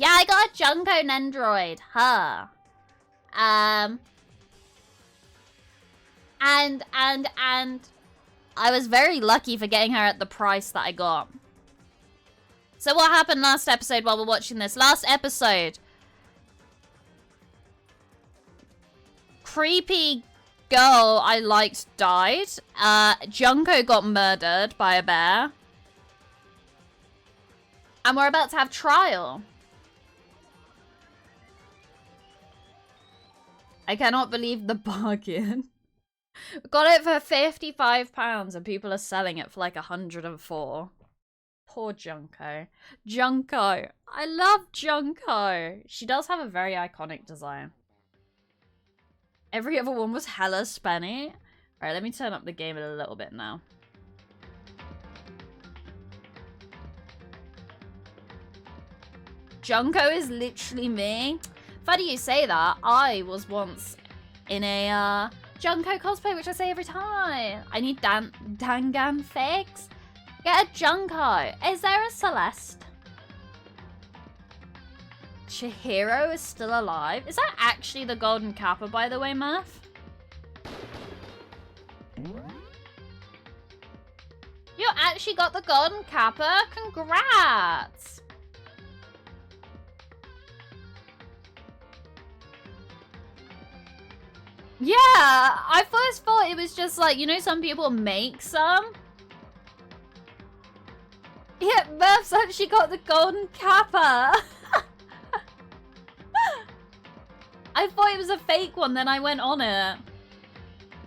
Yeah, I got a Junko Nendroid. Huh. And I was very lucky for getting her at the price that I got. So what happened last episode while we're watching this? Last episode. Creepy girl I liked died. Junko got murdered by a bear. And we're about to have trial. I cannot believe the bargain. Got it for £55 and people are selling it for like 104. Poor Junko. Junko. I love Junko. She does have a very iconic design. Every other one was hella spenny. Alright, let me turn up the game a little bit now. Junko is literally me. Funny you say that. I was once in a Junko cosplay, which I say every time. I need Dangan figs. Get a Junko. Is there a Celeste? Chihiro is still alive. Is that actually the Golden Kappa, by the way, Murph? You actually got the Golden Kappa? Congrats! Yeah, I first thought it was just like, you know, some people make some. Yeah, Murph's actually got the Golden Kappa. I thought it was a fake one, then I went on it.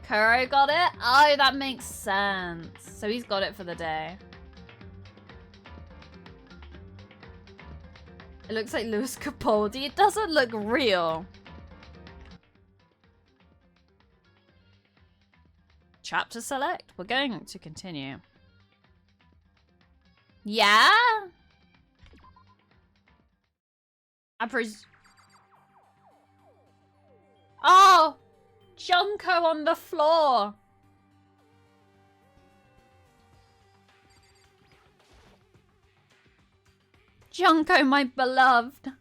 Kuro got it? Oh, that makes sense. So he's got it for the day. It looks like Louis Capaldi. It doesn't look real. Chapter select. We're going to continue. Yeah? Oh! Junko on the floor! Junko, my beloved.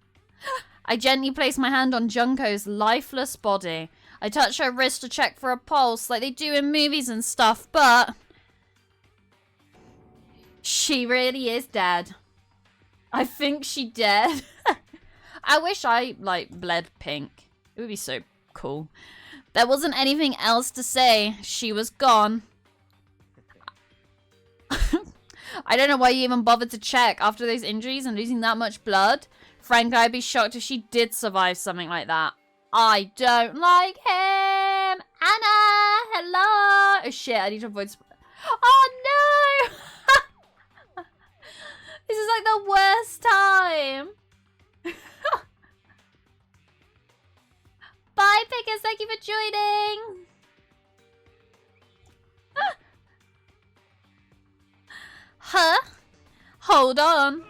I gently place my hand on Junko's lifeless body. I touch her wrist to check for a pulse like they do in movies and stuff, but she really is dead. I think she dead. I wish I, like, bled pink. It would be so cool. There wasn't anything else to say. She was gone. I don't know why you even bothered to check after those injuries and losing that much blood. Frankly, I'd be shocked if she did survive something like that. I don't like him. Anna, hello. Oh shit, I need to avoid. Oh no. This is like the worst time. Bye, Pickers. Thank you for joining. Huh? Hold on.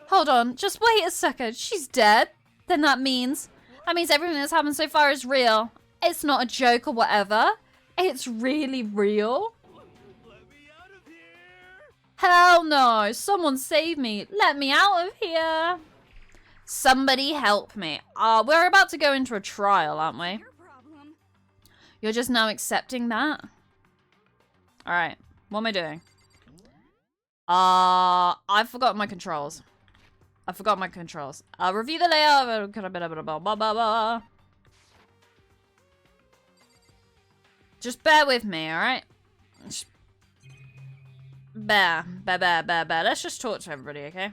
Hold on. Just wait a second. She's dead. Then that means everything that's happened so far is real. It's not a joke or whatever. It's really real. Hell no. Someone save me. Let me out of here. Somebody help me. We're about to go into a trial, aren't we? You're just now accepting that? Alright. What am I doing? I forgot my controls. Review the layout. Just bear with me, alright? Bear. Let's just talk to everybody, okay?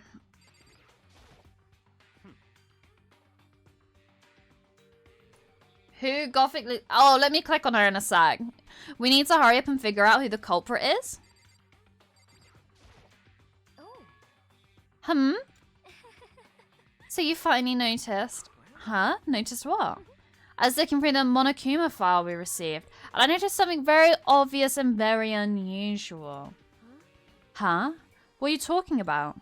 Who Gothic... Oh, let me click on her in a sec. We need to hurry up and figure out who the culprit is. Oh. So you finally noticed. Huh? Noticed what? I was looking through the Monokuma file we received, and I noticed something very obvious and very unusual. Huh? What are you talking about?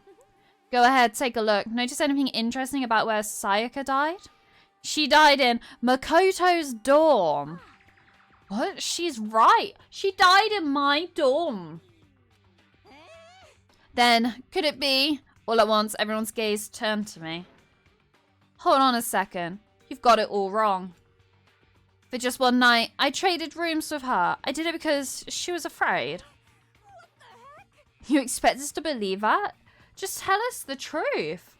Go ahead, take a look. Notice anything interesting about where Sayaka died? She died in Makoto's dorm. What? She's right. She died in my dorm. Then, could it be? All at once, everyone's gaze turned to me. Hold on a second. You've got it all wrong. For just one night, I traded rooms with her. I did it because she was afraid. What the heck? You expect us to believe that? Just tell us the truth.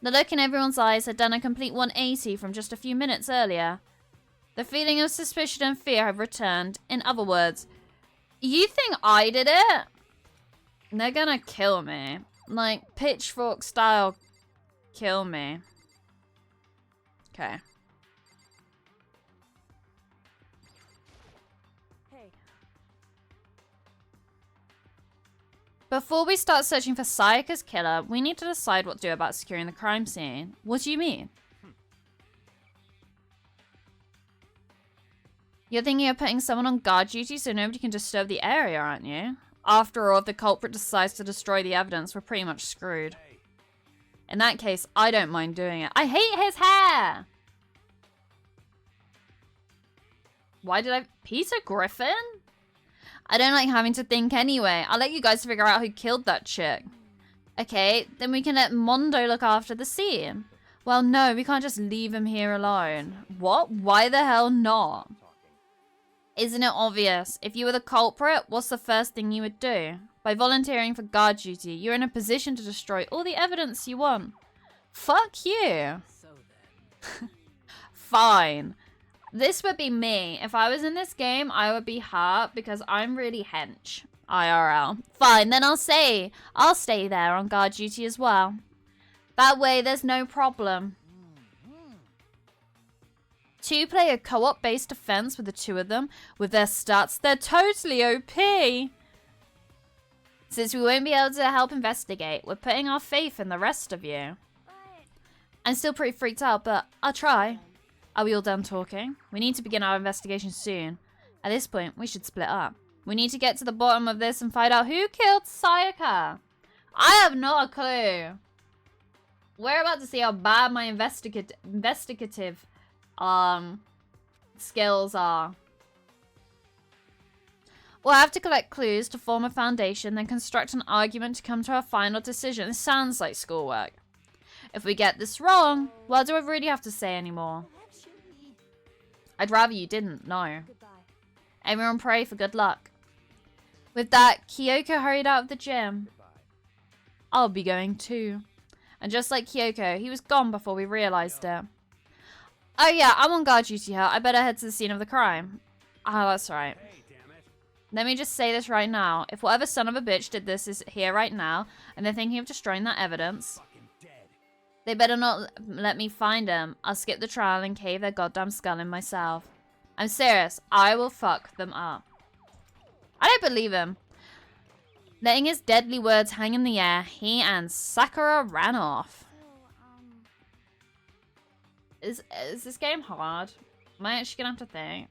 The look in everyone's eyes had done a complete 180 from just a few minutes earlier. The feeling of suspicion and fear had returned. In other words, you think I did it? They're gonna kill me. Like, pitchfork style, kill me. Okay. Hey. Before we start searching for Sayaka's killer, we need to decide what to do about securing the crime scene. What do you mean? You're thinking of putting someone on guard duty so nobody can disturb the area, aren't you? After all, if the culprit decides to destroy the evidence, we're pretty much screwed. In that case, I don't mind doing it. I hate his hair! Why did I... Peter Griffin? I don't like having to think anyway. I'll let you guys figure out who killed that chick. Okay, then we can let Mondo look after the scene. Well, no, we can't just leave him here alone. What? Why the hell not? Isn't it obvious? If you were the culprit, what's the first thing you would do? By volunteering for guard duty, you're in a position to destroy all the evidence you want. Fuck you. So then. Fine. This would be me. If I was in this game, I would be hurt because I'm really hench. IRL. Fine, then I'll stay there on guard duty as well. That way, there's no problem. 2-player co-op based defense with the two of them. With their stats, they're totally OP. Since we won't be able to help investigate, we're putting our faith in the rest of you. I'm still pretty freaked out, but I'll try. Are we all done talking? We need to begin our investigation soon. At this point, we should split up. We need to get to the bottom of this and find out who killed Sayaka. I have not a clue. We're about to see how bad my investigative skills are. We'll have to collect clues to form a foundation, then construct an argument to come to a final decision. It sounds like schoolwork. If we get this wrong, well, do I really have to say anymore? I'd rather you didn't, no. Goodbye. Everyone pray for good luck. With that, Kyoko hurried out of the gym. I'll be going too. And just like Kyoko, he was gone before we realized it. Oh yeah, I'm on guard duty here. I better head to the scene of the crime. Ah, that's right. Let me just say this right now. If whatever son of a bitch did this is here right now, and they're thinking of destroying that evidence, they better not let me find him. I'll skip the trial and cave their goddamn skull in myself. I'm serious. I will fuck them up. I don't believe him. Letting his deadly words hang in the air, he and Sakura ran off. Is this game hard? Am I actually gonna have to think?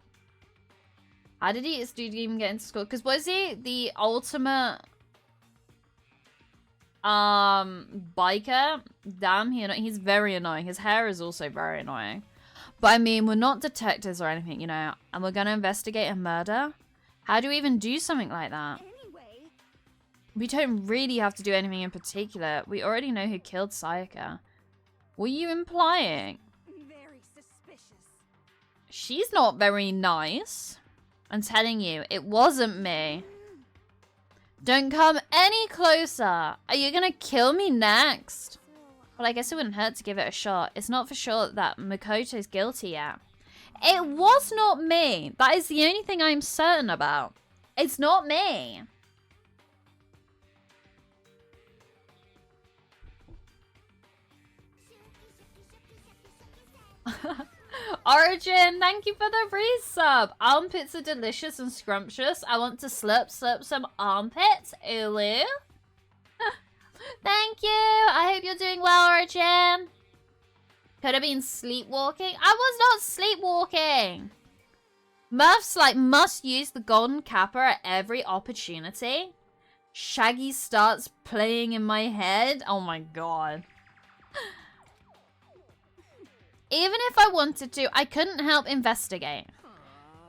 How did this dude even get into school? Because was he the ultimate biker? Damn, he's very annoying. His hair is also very annoying. But I mean, we're not detectives or anything, you know, and we're gonna investigate a murder. How do we even do something like that? Anyway. We don't really have to do anything in particular. We already know who killed Sayaka. What are you implying? Very suspicious. She's not very nice. I'm telling you, it wasn't me. Don't come any closer. Are you gonna kill me next? Well, I guess it wouldn't hurt to give it a shot. It's not for sure that Makoto's guilty yet. It was not me. That is the only thing I'm certain about. It's not me. Origin, thank you for the resub. Armpits are delicious and scrumptious. I want to slurp some armpits. Ooh. Thank you. I hope you're doing well, Origin. Could have been sleepwalking. I was not sleepwalking. Muffs must use the golden kappa at every opportunity. Shaggy starts playing in my head. Oh my god. Even if I wanted to, I couldn't help investigate.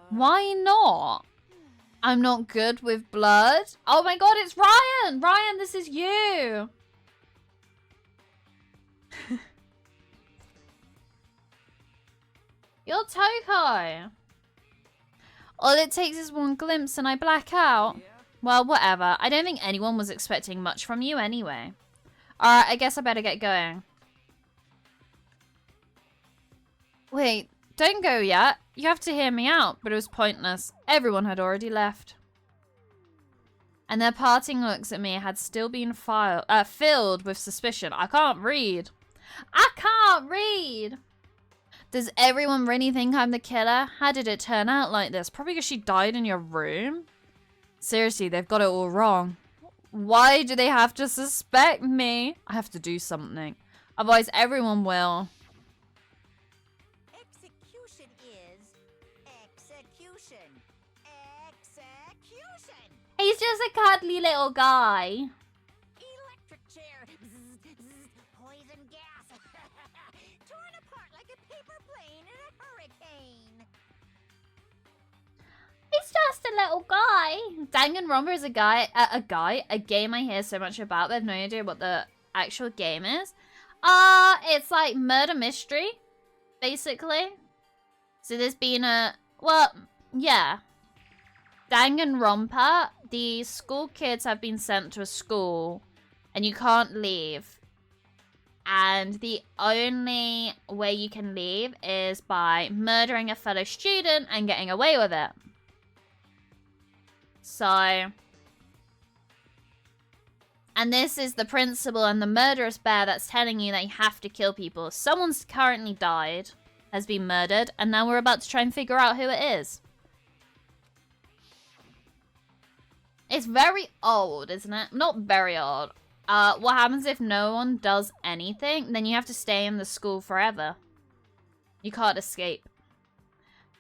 Why not? I'm not good with blood. Oh my god, it's Ryan! Ryan, this is you! You're Toko. All it takes is one glimpse and I black out. Well, whatever. I don't think anyone was expecting much from you anyway. Alright, I guess I better get going. Wait, don't go yet. You have to hear me out, but it was pointless. Everyone had already left. And their parting looks at me had still been filled with suspicion. I can't read. I can't read! Does everyone really think I'm the killer? How did it turn out like this? Probably because she died in your room? Seriously, they've got it all wrong. Why do they have to suspect me? I have to do something. Otherwise, everyone will. Execution is execution. Execution. He's just a cuddly little guy. Electric chair. Zzz, zzz, poison gas. Torn apart like a paper plane in a hurricane. He's just a little guy. Danganronpa is a game I hear so much about, but I have no idea what the actual game is. It's like murder mystery, basically. So there's been yeah. Danganronpa, the school kids have been sent to a school, and you can't leave. And the only way you can leave is by murdering a fellow student and getting away with it. So, and this is the principal and the murderous bear that's telling you that you have to kill people. Someone's currently died, has been murdered, and now we're about to try and figure out who it is. It's very old, isn't it? Not very old. What happens if no one does anything? Then you have to stay in the school forever. You can't escape.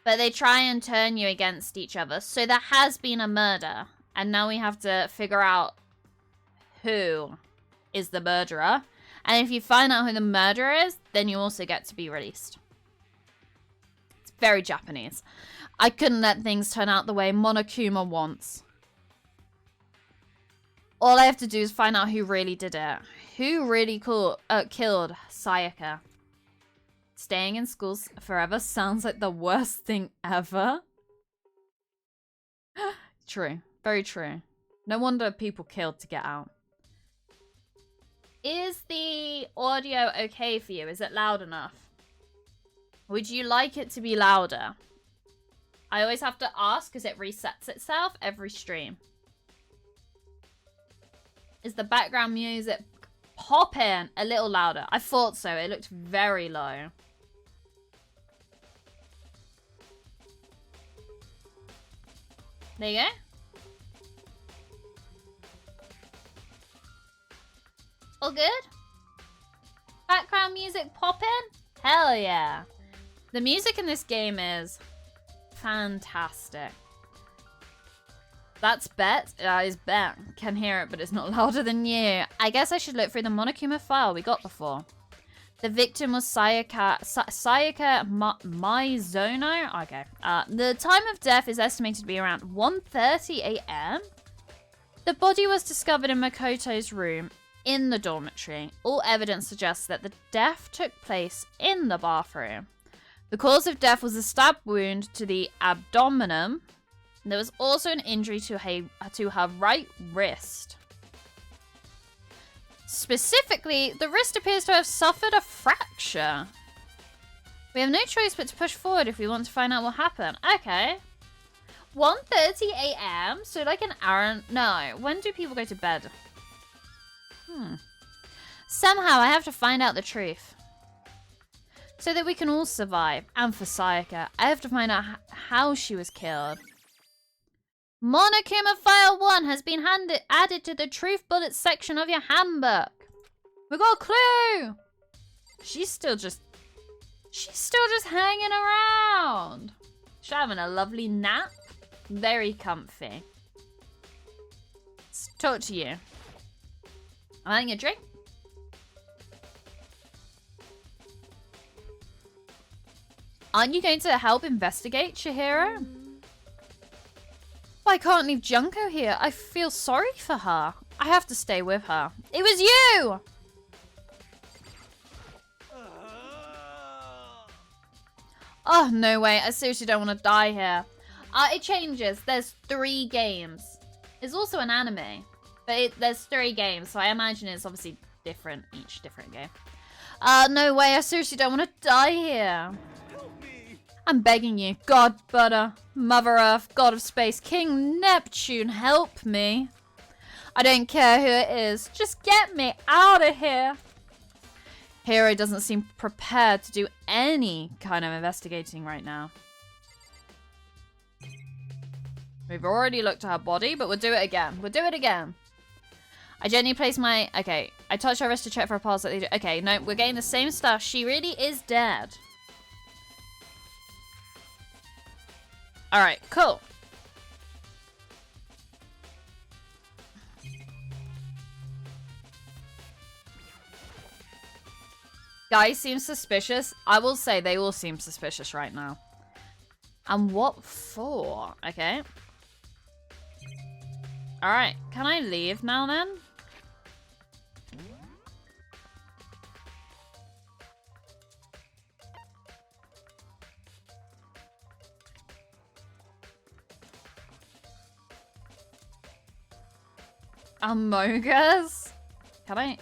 But they try and turn you against each other. So there has been a murder. And now we have to figure out who is the murderer. And if you find out who the murderer is, then you also get to be released. It's very Japanese. I couldn't let things turn out the way Monokuma wants. All I have to do is find out who really did it. Who really killed Sayaka? Staying in schools forever sounds like the worst thing ever. True. Very true. No wonder people killed to get out. Is the audio okay for you? Is it loud enough? Would you like it to be louder? I always have to ask because it resets itself every stream. Is the background music popping a little louder? I thought so. It looked very low. There you go. All good? Background music popping? Hell yeah. The music in this game is fantastic. That's Bet. Is Bet. Can hear it, but it's not louder than you. I guess I should look through the Monokuma file we got before. The victim was Sayaka Maizono. Okay. The time of death is estimated to be around 1:30 a.m. The body was discovered in Makoto's room in the dormitory. All evidence suggests that the death took place in the bathroom. The cause of death was a stab wound to the abdomen. There was also an injury to her right wrist. Specifically, the wrist appears to have suffered a fracture. We have no choice but to push forward if we want to find out what happened. Okay. 1:30 a.m. So like an hour. No. When do people go to bed? Somehow I have to find out the truth. So that we can all survive. And for Sayaka, I have to find out how she was killed. Monokuma File 1 has been added to the Truth Bullets section of your handbook. We got a clue! She's still just hanging around. She's having a lovely nap. Very comfy. Let's talk to you. I'm having a drink. Aren't you going to help investigate, Chihiro? I can't leave Junko here. I feel sorry for her. I have to stay with her. It was you! Oh, no way. I seriously don't want to die here. It changes. There's 3 games. It's also an anime. But there's 3 games, so I imagine it's obviously different, each different game. No way. I seriously don't want to die here. I'm begging you. God, Butter, Mother Earth, God of Space, King Neptune, help me. I don't care who it is. Just get me out of here. Hero doesn't seem prepared to do any kind of investigating right now. We've already looked at her body, but we'll do it again. We'll do it again. I gently place my... Okay, I touch her wrist to check for a pulse that they do. Okay, no, we're getting the same stuff. She really is dead. Alright, cool. Guys seem suspicious. I will say they all seem suspicious right now. And what for? Okay. Alright, can I leave now then? Amogus? Can I?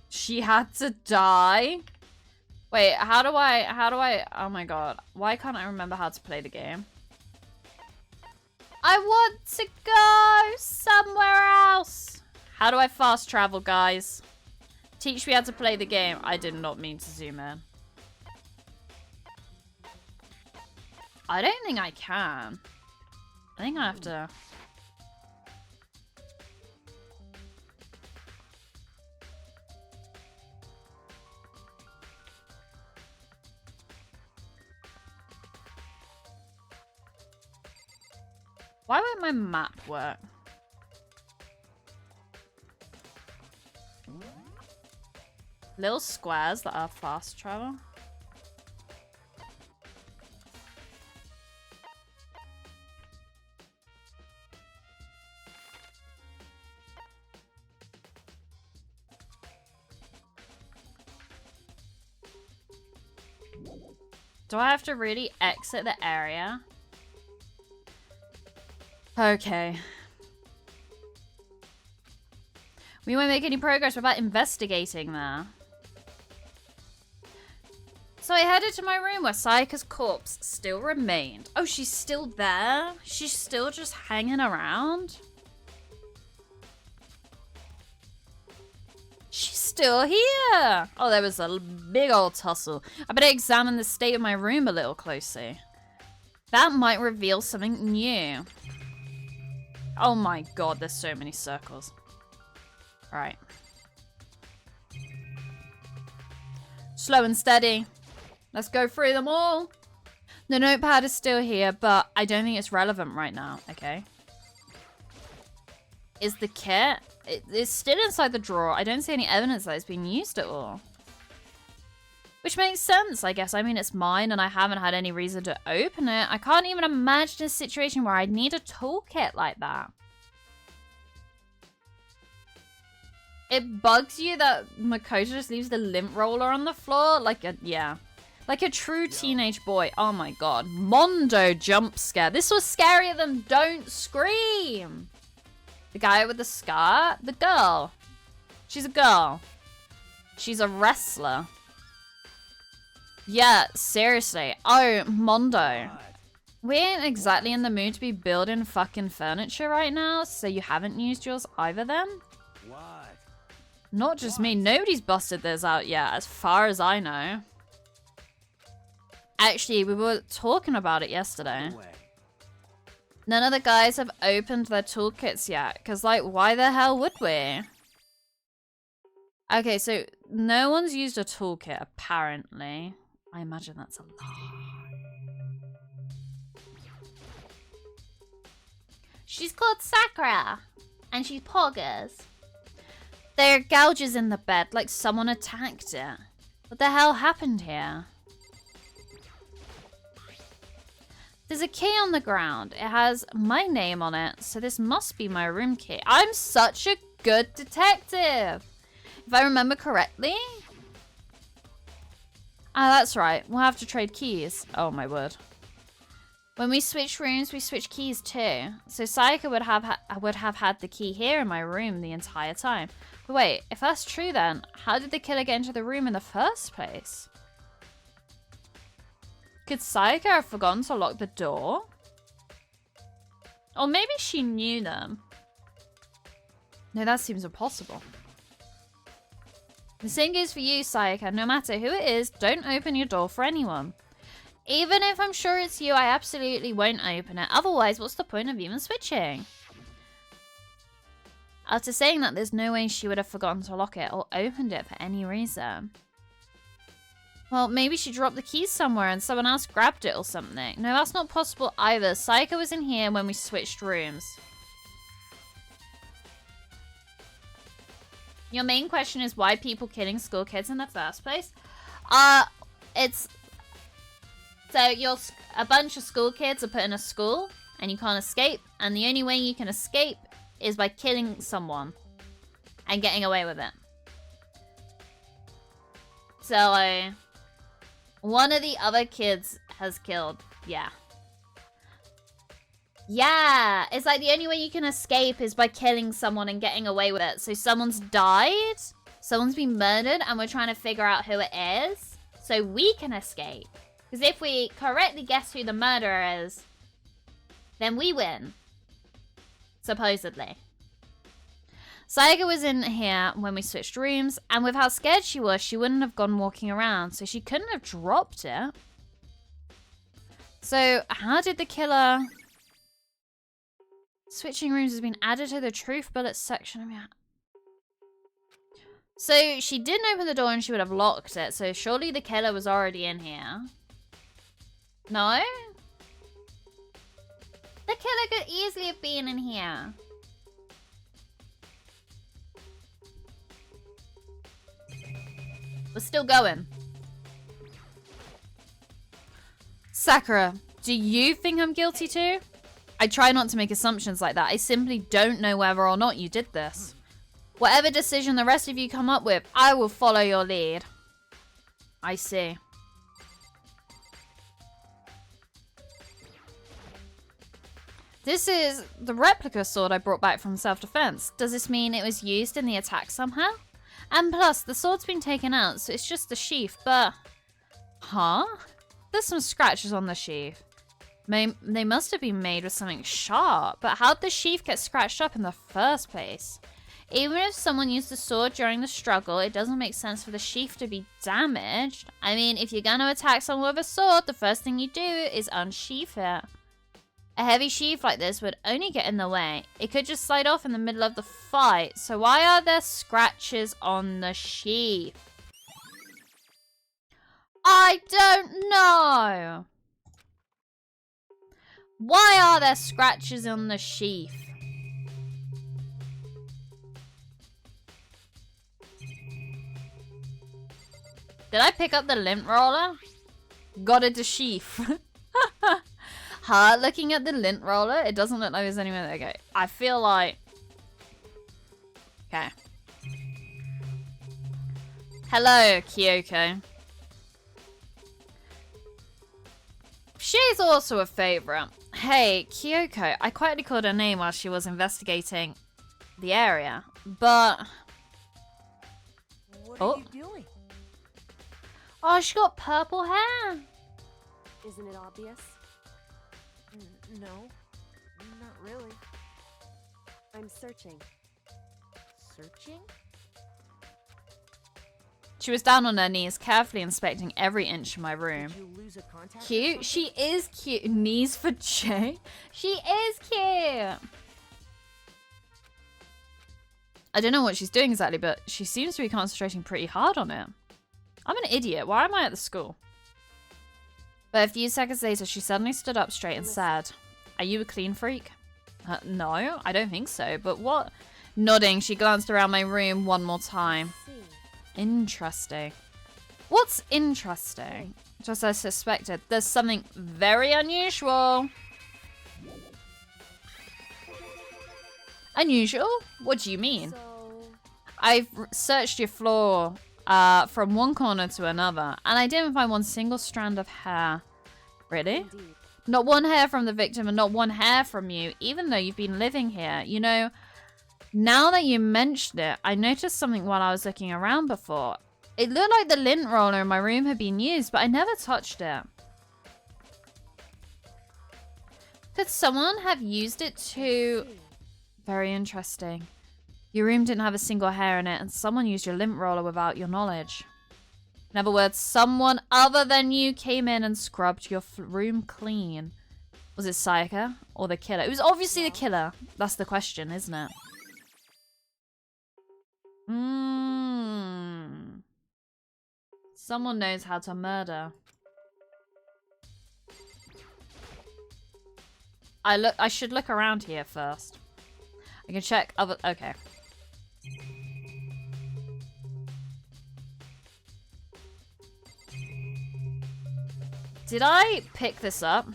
She had to die? Wait, how do I, oh my god. Why can't I remember how to play the game? I want to go somewhere else. How do I fast travel, guys? Teach me how to play the game. I did not mean to zoom in. I don't think I can. I think I have to... Why won't my map work? Little squares that are fast travel. Do I have to really exit the area? Okay. We won't make any progress without investigating there. So I headed to my room where Sayaka's corpse still remained. Oh, she's still there? She's still just hanging around? She's still here! Oh, there was a big old tussle. I better examine the state of my room a little closely. That might reveal something new. Oh my god, there's so many circles. Alright. Slow and steady. Let's go through them all. The notepad is still here, but I don't think it's relevant right now. Okay. Is the kit? It's still inside the drawer. I don't see any evidence that it's been used at all. Which makes sense, I guess. I mean, it's mine and I haven't had any reason to open it. I can't even imagine a situation where I'd need a toolkit like that. It bugs you that Makoto just leaves the lint roller on the floor? Like a, yeah. Like a true teenage boy. Oh my god. Mondo jump scare. This was scarier than Don't Scream. The guy with the scar? The girl. She's a girl. She's a wrestler. Yeah, seriously. Oh, Mondo. We ain't exactly in the mood to be building fucking furniture right now, so you haven't used yours either then? What? Not just me. Nobody's busted theirs out yet, as far as I know. Actually, we were talking about it yesterday. No way. None of the guys have opened their toolkits yet, because, like, why the hell would we? Okay, so no one's used a toolkit, apparently. I imagine that's a lie. She's called Sakura, and she's poggers. There are gouges in the bed, like someone attacked it. What the hell happened here? There's a key on the ground. It has my name on it, so this must be my room key. I'm such a good detective. If I remember correctly. Ah, that's right. We'll have to trade keys. Oh my word. When we switch rooms, we switch keys too. So Sayaka would have had the key here in my room the entire time. But wait, if that's true then, how did the killer get into the room in the first place? Could Sayaka have forgotten to lock the door? Or maybe she knew them. No, that seems impossible. The same goes for you, Sayaka. No matter who it is, don't open your door for anyone. Even if I'm sure it's you, I absolutely won't open it. Otherwise, what's the point of even switching? After saying that, there's no way she would have forgotten to lock it or opened it for any reason. Well, maybe she dropped the keys somewhere and someone else grabbed it or something. No, that's not possible either. Sayaka was in here when we switched rooms. Your main question is why people killing school kids in the first place? It's... So, a bunch of school kids are put in a school and you can't escape. And the only way you can escape is by killing someone and getting away with it. So, one of the other kids has killed. Yeah. Yeah. It's like the only way you can escape is by killing someone and getting away with it. So someone's died. Someone's been murdered and we're trying to figure out who it is. So we can escape. Because if we correctly guess who the murderer is, then we win. Supposedly. Sayaka was in here when we switched rooms, and with how scared she was, she wouldn't have gone walking around, so she couldn't have dropped it. So, how did the killer... Switching rooms has been added to the truth bullet section. So, she didn't open the door and she would have locked it, so surely the killer was already in here. No? The killer could easily have been in here. We're still going. Sakura, do you think I'm guilty too? I try not to make assumptions like that. I simply don't know whether or not you did this. Whatever decision the rest of you come up with, I will follow your lead. I see. This is the replica sword I brought back from self-defense. Does this mean it was used in the attack somehow? And plus, the sword's been taken out, so it's just the sheath, but... Huh? There's some scratches on the sheath. They must have been made with something sharp, but how'd the sheath get scratched up in the first place? Even if someone used the sword during the struggle, it doesn't make sense for the sheath to be damaged. I mean, if you're gonna attack someone with a sword, the first thing you do is unsheath it. A heavy sheath like this would only get in the way. It could just slide off in the middle of the fight. So why are there scratches on the sheath? I don't know. Why are there scratches on the sheath? Did I pick up the lint roller? Got it to sheath. Looking at the lint roller, it doesn't look like there's anywhere there. Okay, I feel like... Okay. Hello, Kyoko. She's also a favorite. Hey, Kyoko, I quietly called her name while she was investigating the area, but... What are you doing? Oh, she got purple hair. Isn't it obvious? No, not really. I'm searching. Searching? She was down on her knees, carefully inspecting every inch of my room. Did you lose a contact? Cute? She is cute. Knees for Jay? She is cute. I don't know what she's doing exactly, but she seems to be concentrating pretty hard on it. I'm an idiot. Why am I at the school? But a few seconds later, she suddenly stood up straight and said, "Are you a clean freak?" No, I don't think so, but what? Nodding, she glanced around my room one more time. Interesting. What's interesting, just as I suspected, there's something very unusual. Unusual? What do you mean? So, I've searched your floor from one corner to another, and I didn't find one single strand of hair. Really? indeed. Not one hair from the victim and not one hair from you, even though you've been living here. You know, now that you mentioned it, I noticed something while I was looking around before. It looked like the lint roller in my room had been used, but I never touched it. Could someone have used it to... Very interesting. Your room didn't have a single hair in it, and someone used your lint roller without your knowledge. In other words, someone other than you came in and scrubbed your room clean. Was it Sayaka or the killer? It was obviously the killer. That's the question, isn't it? Someone knows how to murder. I should look around here first. I can check other... Okay. Did I pick this up?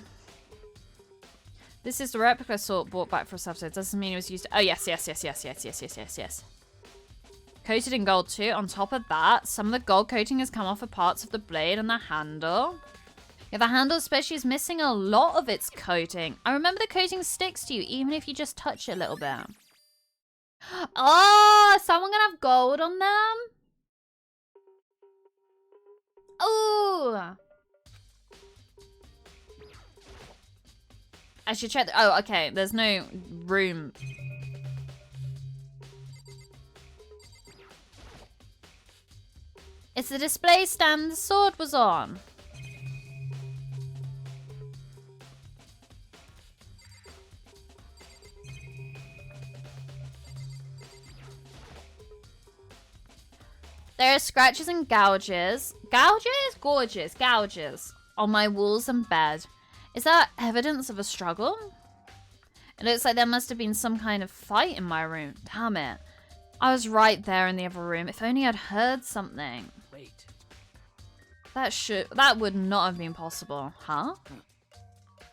This is the replica sort bought back for us episode. Doesn't mean it was used. Oh, yes. Coated in gold too. On top of that, some of the gold coating has come off of parts of the blade and the handle. Yeah, the handle especially is missing a lot of its coating. I remember the coating sticks to you even if you just touch it a little bit. Oh, is someone gonna have gold on them? Oh. I should check. Oh, okay. There's no room. It's the display stand the sword was on. There are scratches and gouges. Gouges? Gorges. Gouges. On my walls and bed. Is that evidence of a struggle? It looks like there must have been some kind of fight in my room. Damn it. I was right there in the other room. If only I'd heard something. Wait. That would not have been possible. Huh?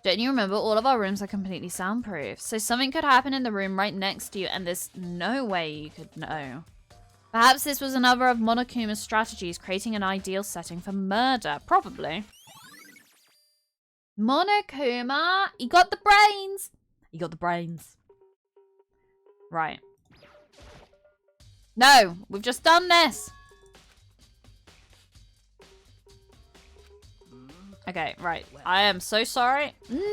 Don't you remember all of our rooms are completely soundproof? So something could happen in the room right next to you and there's no way you could know. Perhaps this was another of Monokuma's strategies, creating an ideal setting for murder. Probably. Monokuma, he got the brains. He got the brains. Right. No, we've just done this. Okay, right. I am so sorry. No!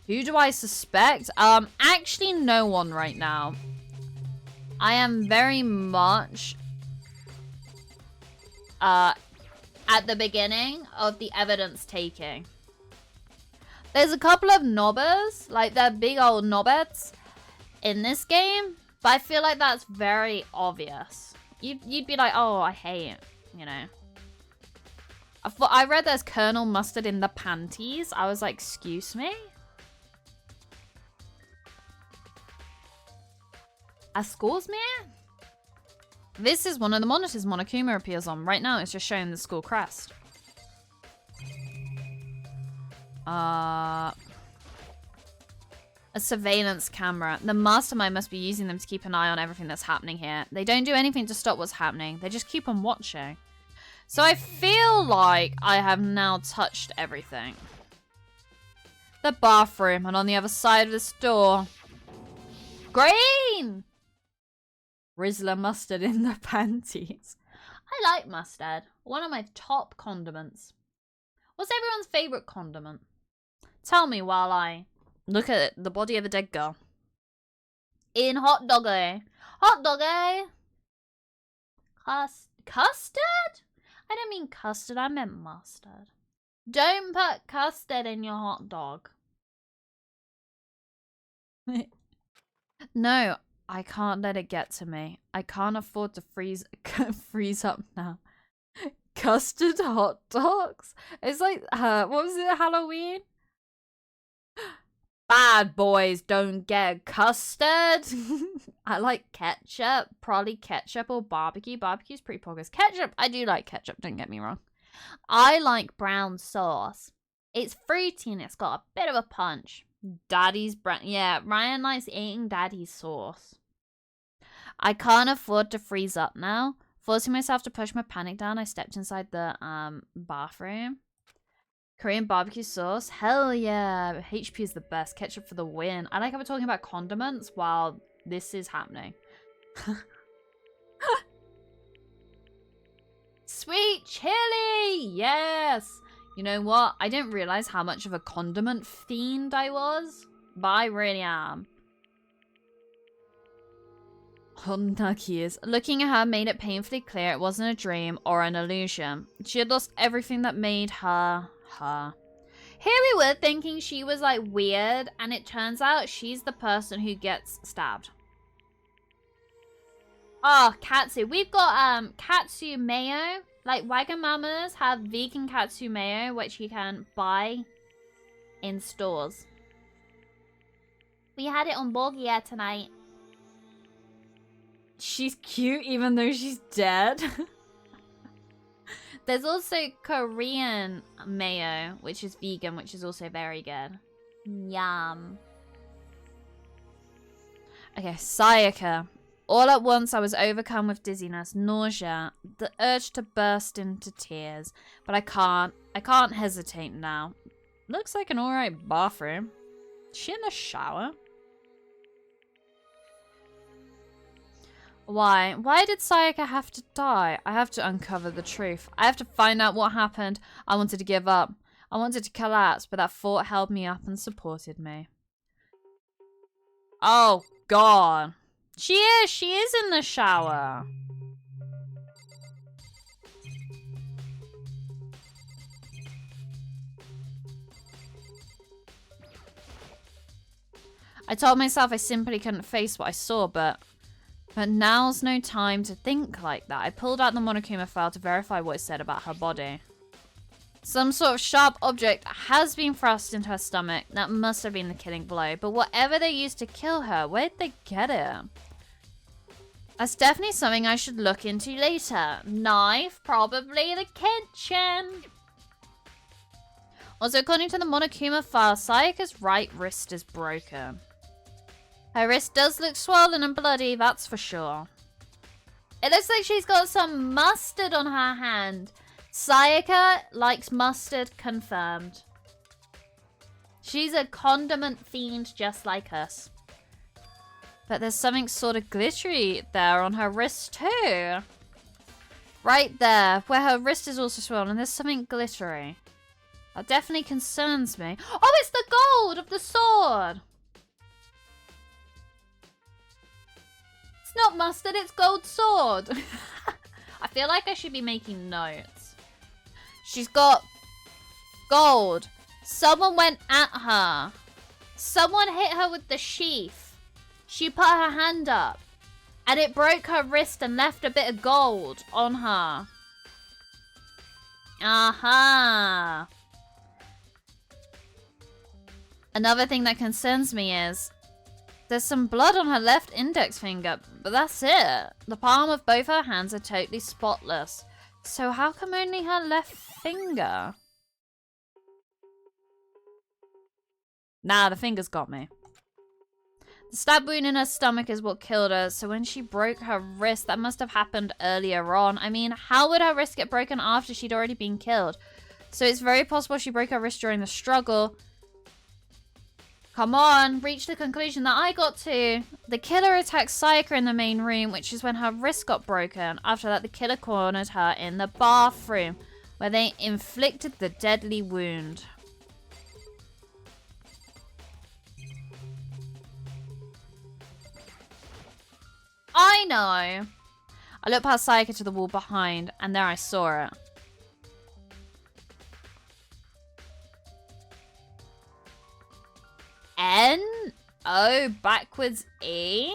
Who do I suspect? Actually no one right now. I am very much at the beginning of the evidence taking. There's a couple of knobbers, like they're big old knobheads in this game, but I feel like that's very obvious. You'd be like, oh, I hate it, you know. I read there's Colonel Mustard in the panties. I was like, excuse me? Excuse me? This is one of the monitors Monokuma appears on. Right now, it's just showing the school crest. A surveillance camera. The mastermind must be using them to keep an eye on everything that's happening here. They don't do anything to stop what's happening. They just keep on watching. So I feel like I have now touched everything. The bathroom, and on the other side of this door. Green! Rizzler mustard in the panties. I like mustard. One of my top condiments. What's everyone's favourite condiment? Tell me while I look at the body of a dead girl. In hot doggy. Hot doggy! Custard? I don't mean custard, I meant mustard. Don't put custard in your hot dog. No, I can't let it get to me. I can't afford to freeze up now. Custard hot dogs? It's like, what was it, Halloween? bad boys don't get custard. I like ketchup. Probably ketchup or barbecue. Barbecue's pretty poggers. Ketchup, I do like ketchup, don't get me wrong. I like brown sauce. It's fruity and it's got a bit of a punch. Daddy's brown. Yeah, Ryan likes eating daddy's sauce. I can't afford to freeze up now. Forcing myself to push my panic down, I stepped inside the bathroom. Korean barbecue sauce? Hell yeah. HP is the best. Ketchup for the win. I like how we're talking about condiments while this is happening. Sweet chili! Yes! You know what? I didn't realize how much of a condiment fiend I was. But I really am. Hondaki's. Looking at her made it painfully clear it wasn't a dream or an illusion. She had lost everything that made her her. Here we were thinking she was like weird, and it turns out she's the person who gets stabbed. Oh, katsu. We've got katsu mayo. Like Wagamamas have vegan katsu mayo, which you can buy in stores. We had it on Borgia tonight. She's cute even though she's dead. There's also Korean mayo, which is vegan, which is also very good. Yum. Okay, Sayaka. All at once, I was overcome with dizziness, nausea, the urge to burst into tears. But I can't hesitate now. Looks like an alright bathroom. Is she in the shower? Why? Why did Sayaka have to die? I have to uncover the truth. I have to find out what happened. I wanted to give up. I wanted to collapse, but that thought held me up and supported me. Oh, God. She is in the shower. I told myself I simply couldn't face what I saw, but now's no time to think like that. I pulled out the Monokuma file to verify what it said about her body. Some sort of sharp object has been thrust into her stomach. That must have been the killing blow. But whatever they used to kill her, where'd they get it? That's definitely something I should look into later. Knife, probably the kitchen. Also, according to the Monokuma file, Sayaka's right wrist is broken. Her wrist does look swollen and bloody, that's for sure. It looks like she's got some mustard on her hand. Sayaka likes mustard, confirmed. She's a condiment fiend just like us. But there's something sort of glittery there on her wrist too. Right there, where her wrist is also swollen, there's something glittery. That definitely concerns me. Oh, it's the gold of the sword! It's not mustard, it's gold sword. I feel like I should be making notes. She's got gold. Someone went at her. Someone hit her with the sheath. She put her hand up. And it broke her wrist and left a bit of gold on her. Aha. Another thing that concerns me is there's some blood on her left index finger, but that's it. The palm of both her hands are totally spotless. So how come only her left finger? Nah, the finger's got me. The stab wound in her stomach is what killed her, so when she broke her wrist, that must have happened earlier on. I mean, how would her wrist get broken after she'd already been killed? So it's very possible she broke her wrist during the struggle. Come on, reach the conclusion that I got to. The killer attacked Sayaka in the main room, which is when her wrist got broken. After that, the killer cornered her in the bathroom, where they inflicted the deadly wound. I know. I looked past Sayaka to the wall behind, and there I saw it. N-O backwards E.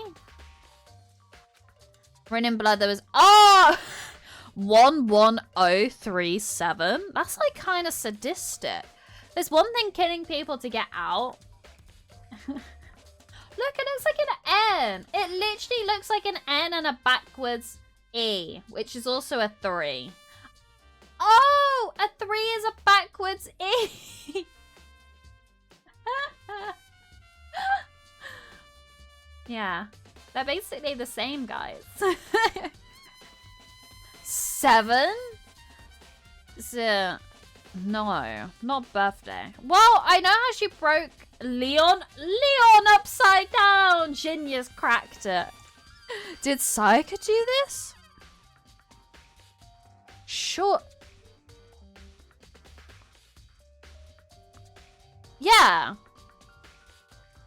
Written in blood there was 11037. That's like kind of sadistic. There's one thing killing people to get out. Look, it looks like an N. It literally looks like an N and a backwards E, which is also a 3. Oh, a 3 is a backwards E. Yeah, they're basically the same, guys. 7? No, not birthday. Well, I know how she broke Leon upside down. Genius cracked it. Did Sayaka do this? Sure. Yeah.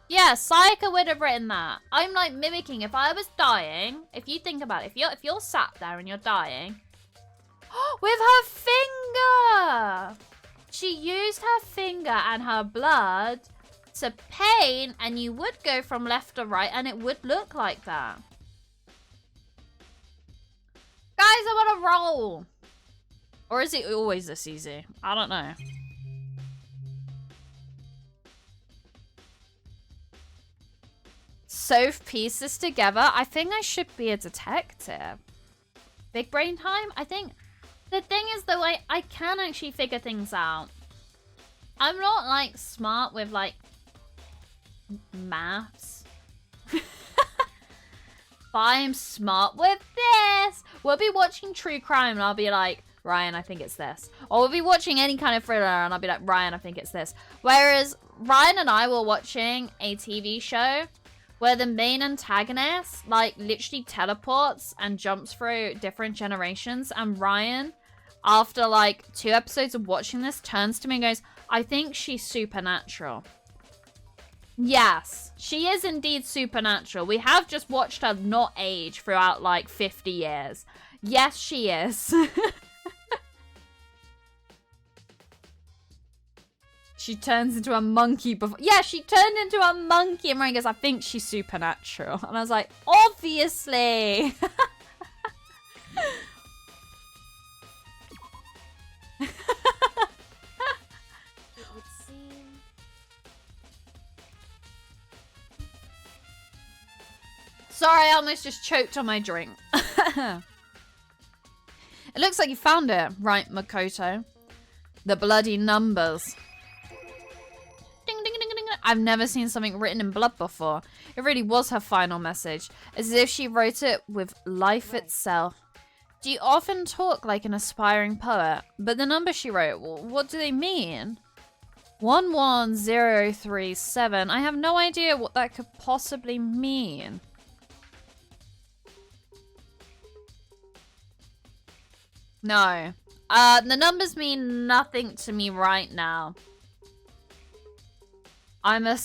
Yeah, Sayaka would have written that. I'm like mimicking. If I was dying, if you think about it, if you're sat there and you're dying, with her finger. She used her finger and her blood to paint, and you would go from left to right, and it would look like that. Guys, I want to roll. Or is it always this easy? I don't know. Soph pieces together. I think I should be a detective. Big brain time? I think the thing is, though, I can actually figure things out. I'm not, like, smart with, like, maths. But I'm smart with this. We'll be watching true crime and I'll be like, Ryan, I think it's this. Or we'll be watching any kind of thriller and I'll be like, Ryan, I think it's this. Whereas Ryan and I were watching a TV show where the main antagonist, like, literally teleports and jumps through different generations. And Ryan, after, like, 2 episodes of watching this, turns to me and goes, I think she's supernatural. Yes, she is indeed supernatural. We have just watched her not age throughout, like, 50 years. Yes, she is. She turns into a monkey before. Yeah, she turned into a monkey. And Ryan goes, I think she's supernatural. And I was like, obviously. It would seem... Sorry, I almost just choked on my drink. It looks like you found it, right, Makoto? The bloody numbers. Ding, ding, ding, ding. I've never seen something written in blood before. It really was her final message, as if she wrote it with life itself. Do you often talk like an aspiring poet? But the numbers she wrote, what do they mean? 11037. I have no idea what that could possibly mean. No. The numbers mean nothing to me right now. I'm a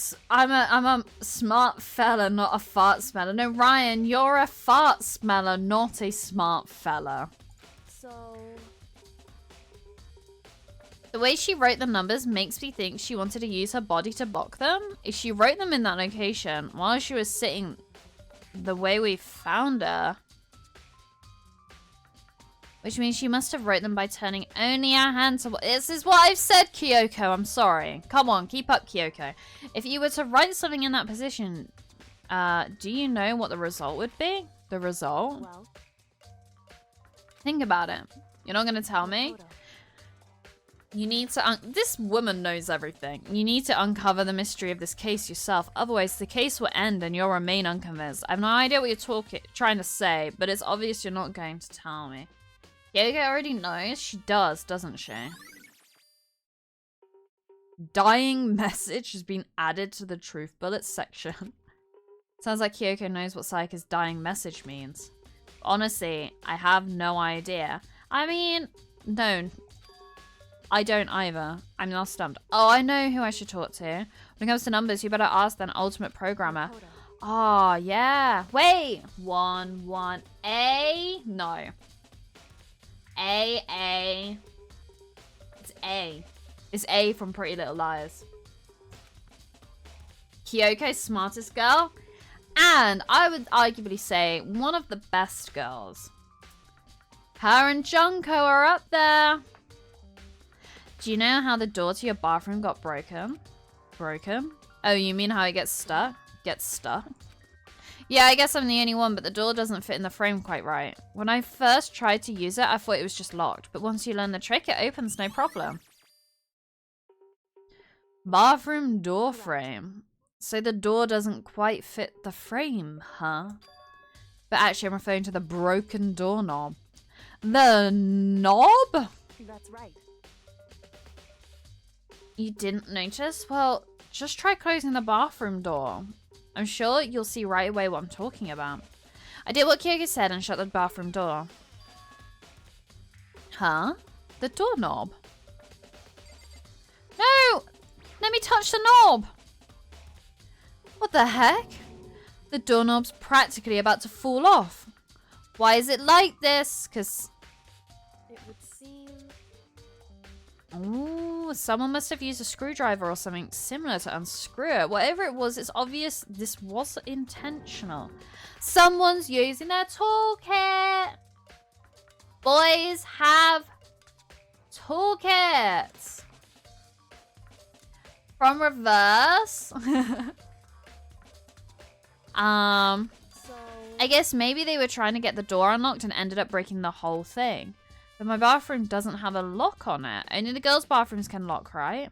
smart fella, not a fart smeller. No, Ryan, you're a fart smeller, not a smart fella. So... The way she wrote the numbers makes me think she wanted to use her body to block them. If she wrote them in that location while she was sitting the way we found her, which means she must have wrote them by turning only her hand to... This is what I've said, Kyoko. I'm sorry. Come on, keep up, Kyoko. If you were to write something in that position, do you know what the result would be? The result? Well... Think about it. You're not going to tell me? Photo. You need to... This woman knows everything. You need to uncover the mystery of this case yourself. Otherwise, the case will end and you'll remain unconvinced. I have no idea what you're trying to say, but it's obvious you're not going to tell me. Kyoko already knows. She does, doesn't she? Dying message has been added to the truth bullets section. Sounds like Kyoko knows what Sayaka's dying message means. Honestly, I have no idea. I mean, no. I don't either. I'm now stumped. Oh, I know who I should talk to. When it comes to numbers, you better ask an ultimate programmer. Oh, yeah. Wait. 1-1-A? No. A. It's A. It's A from Pretty Little Liars. Kyoko's smartest girl. And I would arguably say one of the best girls. Her and Junko are up there. Do you know how the door to your bathroom got broken? Oh, you mean how it gets stuck? Gets stuck? Yeah, I guess I'm the only one, but the door doesn't fit in the frame quite right. When I first tried to use it, I thought it was just locked, but once you learn the trick, it opens no problem. Bathroom door frame. So the door doesn't quite fit the frame, huh? But actually, I'm referring to the broken doorknob. The knob? That's right. You didn't notice? Well, just try closing the bathroom door. I'm sure you'll see right away what I'm talking about. I did what Kyoko said and shut the bathroom door. Huh? The doorknob? No! Let me touch the knob! What the heck? The doorknob's practically about to fall off. Why is it like this? Because... It would seem... Ooh, someone must have used a screwdriver or something similar to unscrew it. Whatever it was, it's obvious this was intentional. Someone's using their toolkit. Boys have toolkits. From reverse. So... I guess maybe they were trying to get the door unlocked and ended up breaking the whole thing. But my bathroom doesn't have a lock on it. Only the girls' bathrooms can lock, right?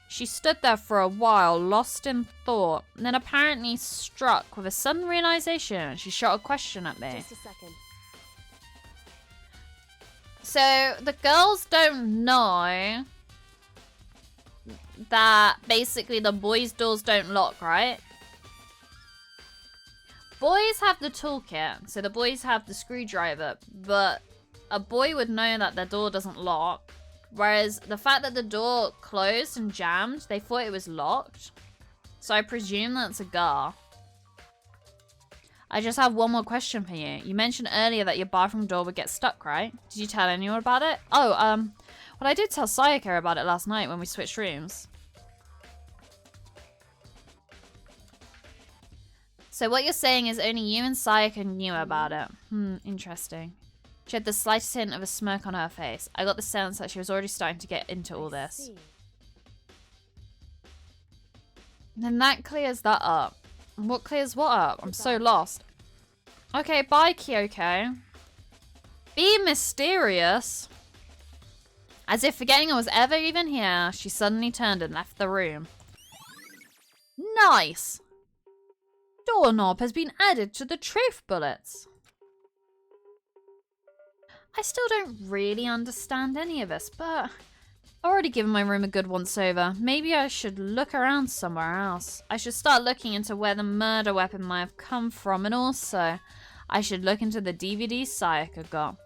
She stood there for a while, lost in thought, and then apparently struck with a sudden realization. She shot a question at me. Just a second. So, the girls don't know that basically the boys' doors don't lock, right? Boys have the toolkit, so the boys have the screwdriver, but a boy would know that their door doesn't lock. Whereas the fact that the door closed and jammed, they thought it was locked. So I presume that's a girl. I just have one more question for you. You mentioned earlier that your bathroom door would get stuck, right? Did you tell anyone about it? Oh, well, I did tell Sayaka about it last night when we switched rooms. So what you're saying is only you and Sayaka knew about it. Interesting. She had the slightest hint of a smirk on her face. I got the sense that she was already starting to get into all this. See. Then that clears that up. What clears what up? I'm so lost. Okay, bye, Kyoko. Be mysterious. As if forgetting I was ever even here, she suddenly turned and left the room. Nice. Doorknob has been added to the truth bullets. I still don't really understand any of this, but I've already given my room a good once over. Maybe I should look around somewhere else. I should start looking into where the murder weapon might have come from, and also I should look into the DVD Sayaka got.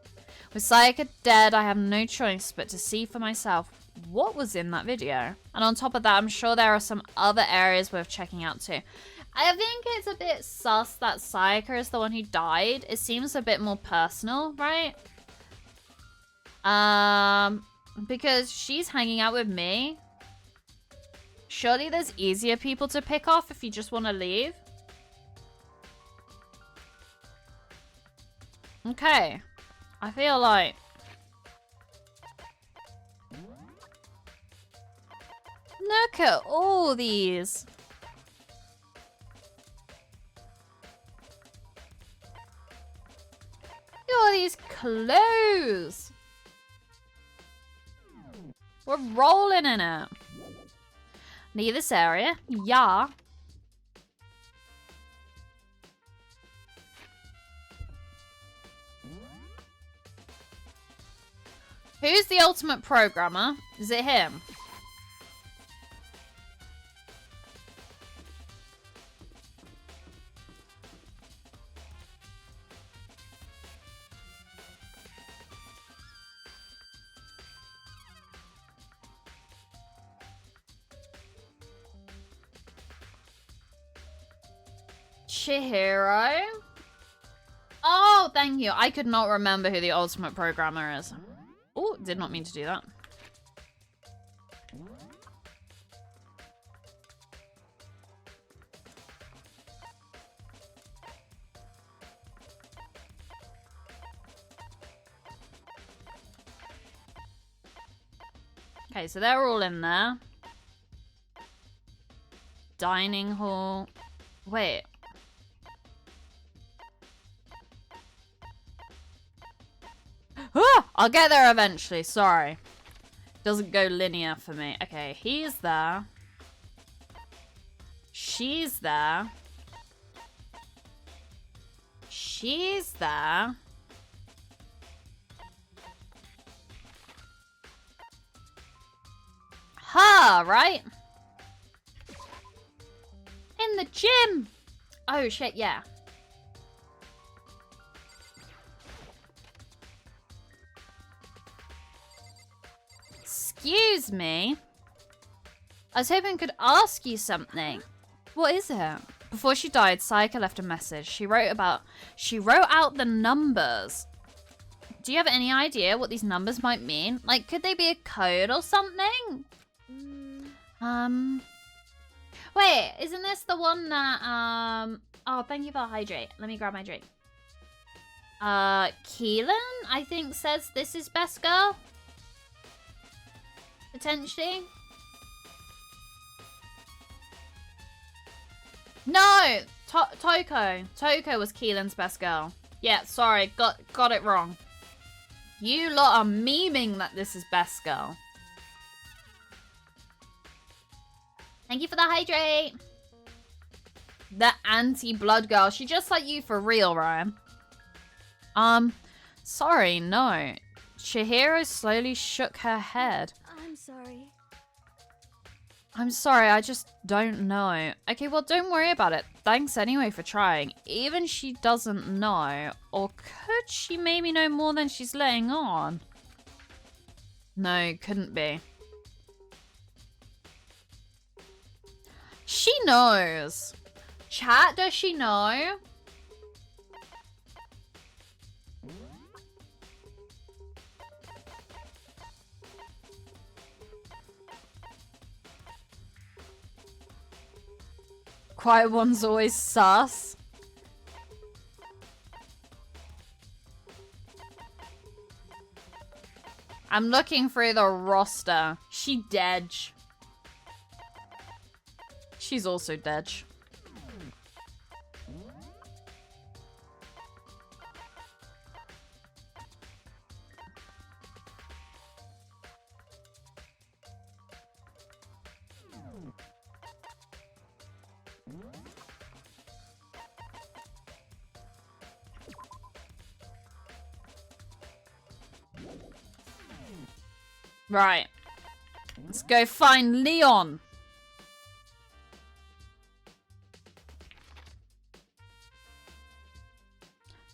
With Sayaka dead, I have no choice but to see for myself what was in that video. And on top of that, I'm sure there are some other areas worth checking out too. I think it's a bit sus that Sayaka is the one who died. It seems a bit more personal, right? Because she's hanging out with me. Surely there's easier people to pick off if you just want to leave. Okay. I feel like... Look at all these. Look at all these clothes. We're rolling in it. Leave this area. Yeah. Who's the ultimate programmer? Is it him? Chihiro? Oh, thank you. I could not remember who the ultimate programmer is. Oh, did not mean to do that. Okay, so they're all in there. dining hall. Wait. Ah, I'll get there eventually. Sorry. Doesn't go linear for me. Okay, he's there. She's there. She's there. Ha, right? In the gym. Oh, shit, yeah. Excuse me. I was hoping I could ask you something. What is it? Before she died, Sayaka left a message. She wrote out the numbers. Do you have any idea what these numbers might mean? Like, could they be a code or something? Wait, isn't this the one that, oh, thank you for the hydrate. Let me grab my drink. Keelan, I think, says this is best girl. Potentially. No! Toko. Toko was Keelan's best girl. Yeah, sorry. Got it wrong. You lot are memeing that this is best girl. Thank you for the hydrate. The anti-blood girl. She just like you for real, Ryan. Sorry, no. Chihiro slowly shook her head. I'm sorry. I'm sorry, I just don't know. Okay, well, don't worry about it. Thanks anyway for trying. Even she doesn't know. Or could she maybe know more than she's letting on? No, couldn't be. She knows. Chat, does she know? Quiet one's always sus. I'm looking through the roster. She dead. She's also dead. Right. Let's go find Leon.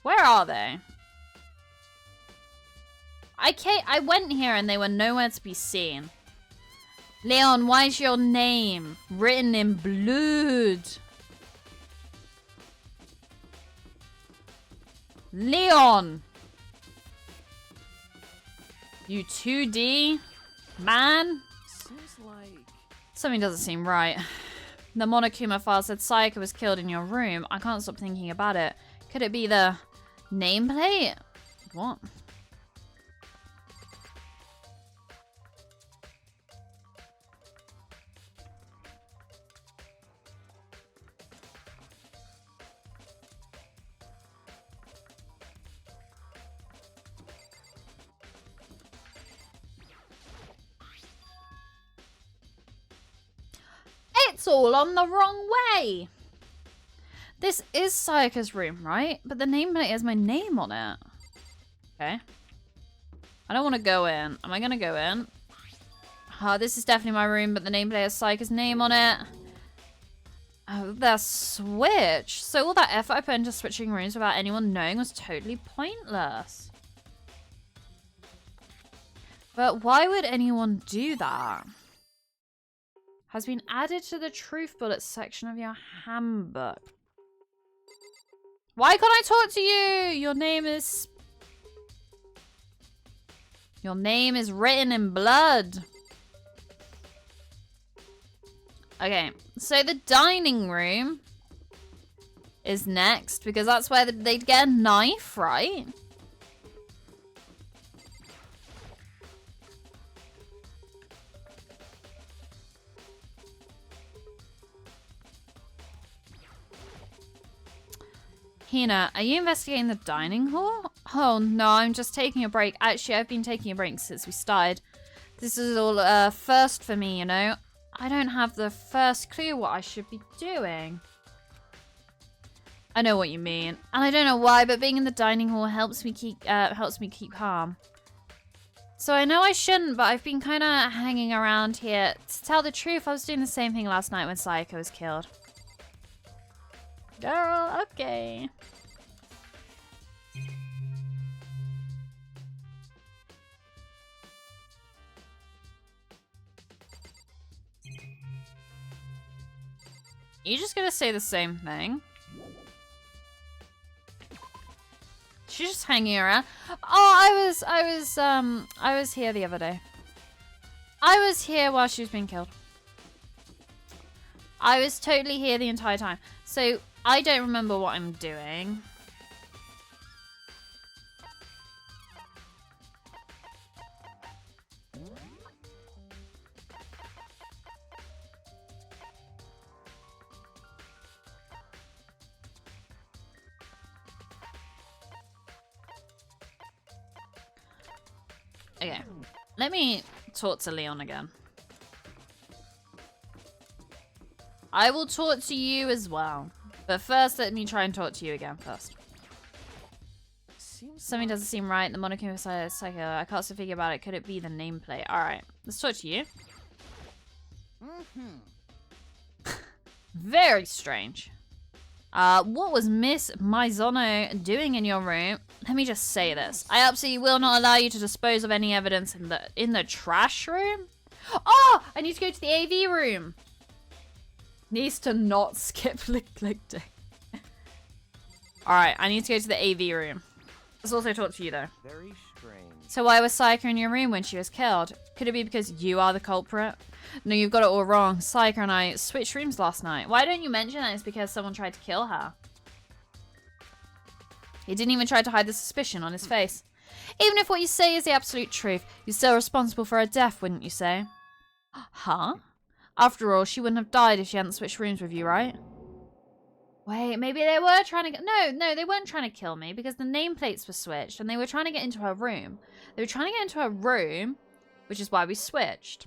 Where are they? I went here and they were nowhere to be seen. Leon, why is your name written in blood? Leon! You 2D man? Seems like Something doesn't seem right. The Monokuma file said Sayaka was killed in your room. I can't stop thinking about it. Could it be the nameplate? What? It's all on the wrong way. This is Sayaka's room, right? But the nameplate has my name on it. Okay. I don't want to go in. Am I going to go in? This is definitely my room, but the nameplate has Sayaka's name on it. Oh, the switch. So all that effort I put into switching rooms without anyone knowing was totally pointless. But why would anyone do that? Has been added to the truth bullets section of your handbook. Why can't I talk to you? Your name is written in blood. Okay, so the dining room is next because that's where they'd get a knife, right? Hina, are you investigating the dining hall? Oh no, I'm just taking a break. Actually, I've been taking a break since we started. This is all first for me, you know. I don't have the first clue what I should be doing. I know what you mean, and I don't know why, but being in the dining hall helps me keep calm. So I know I shouldn't, but I've been kind of hanging around here. To tell the truth, I was doing the same thing last night when Psycho was killed. Girl, okay. You just gonna say the same thing? She's just hanging around. Oh, I was here the other day. I was here while she was being killed. I was totally here the entire time. So I don't remember what I'm doing. Okay, let me talk to Leon again. I will talk to you as well. But first, let me try and talk to you again first. Something doesn't seem right. The Monokuma Psycho. I can't still figure about it. Could it be the nameplate? Alright, let's talk to you. Very strange. What was Miss Maizono doing in your room? Let me just say this. I absolutely will not allow you to dispose of any evidence in the trash room. Oh! I need to go to the AV room. Needs to not skip click day. Alright, I need to go to the AV room. Let's also talk to you though. Very strange. So why was Psycho in your room when she was killed? Could it be because you are the culprit? No, you've got it all wrong. Psycho and I switched rooms last night. Why don't you mention that it's because someone tried to kill her? He didn't even try to hide the suspicion on his face. Even if what you say is the absolute truth, you're still responsible for her death, wouldn't you say? Huh? After all, she wouldn't have died if she hadn't switched rooms with you, right? Wait, maybe they were trying to... No, they weren't trying to kill me because the nameplates were switched and they were trying to get into her room. They were trying to get into her room, which is why we switched.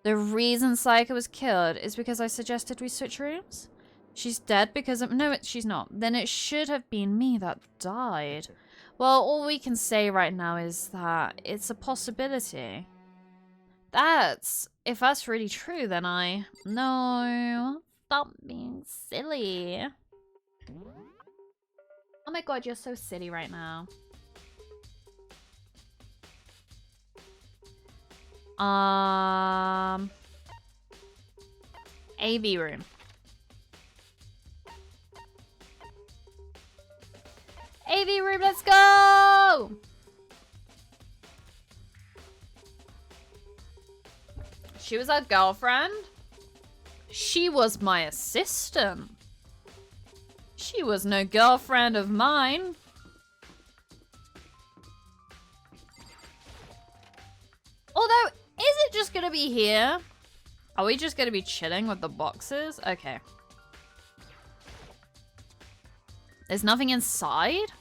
The reason Psycho was killed is because I suggested we switch rooms? She's dead because of... No, she's not. Then it should have been me that died. Well, all we can say right now is that it's a possibility. If that's really true, then No, stop being silly. Oh my god, you're so silly right now. AV room. AV room, let's go! She was our girlfriend. She was my assistant. She was no girlfriend of mine. Although, is it just gonna be here? Are we just gonna be chilling with the boxes? Okay. There's nothing inside?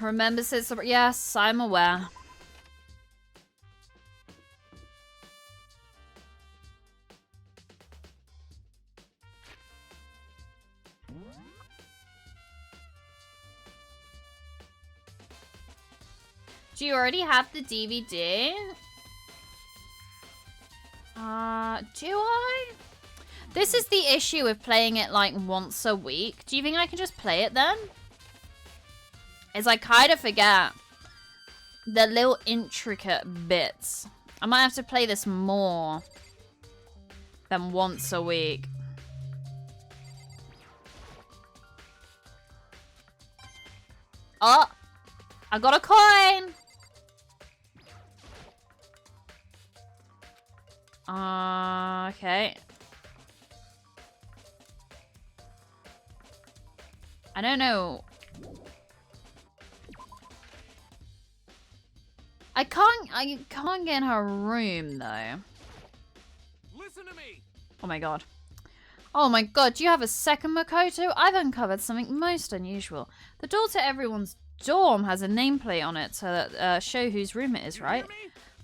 Remember since... Yes, I'm aware. Do you already have the DVD? Do I? This is the issue with playing it like once a week. Do you think I can just play it then? Is I kind of forget the little intricate bits. I might have to play this more than once a week. Oh, I got a coin. Okay. I don't know. I can't get in her room though. Listen to me. Oh my god. Oh my god, do you have a second Makoto? I've uncovered something most unusual. The door to everyone's dorm has a nameplate on it to show whose room it is, right?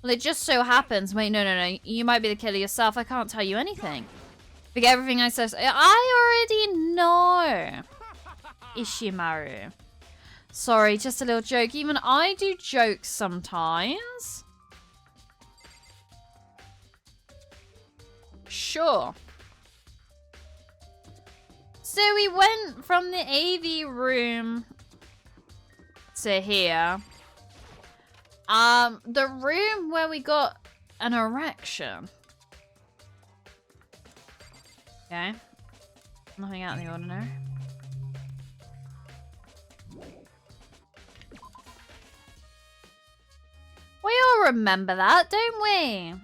Well, it just so happens. Wait, no. You might be the killer yourself. I can't tell you anything. Forget everything I said. I already know. Ishimaru. Sorry, just a little joke. Even I do jokes sometimes. Sure. So we went from the AV room to here. The room where we got an erection. Okay. Nothing out of the ordinary. We all remember that, don't we?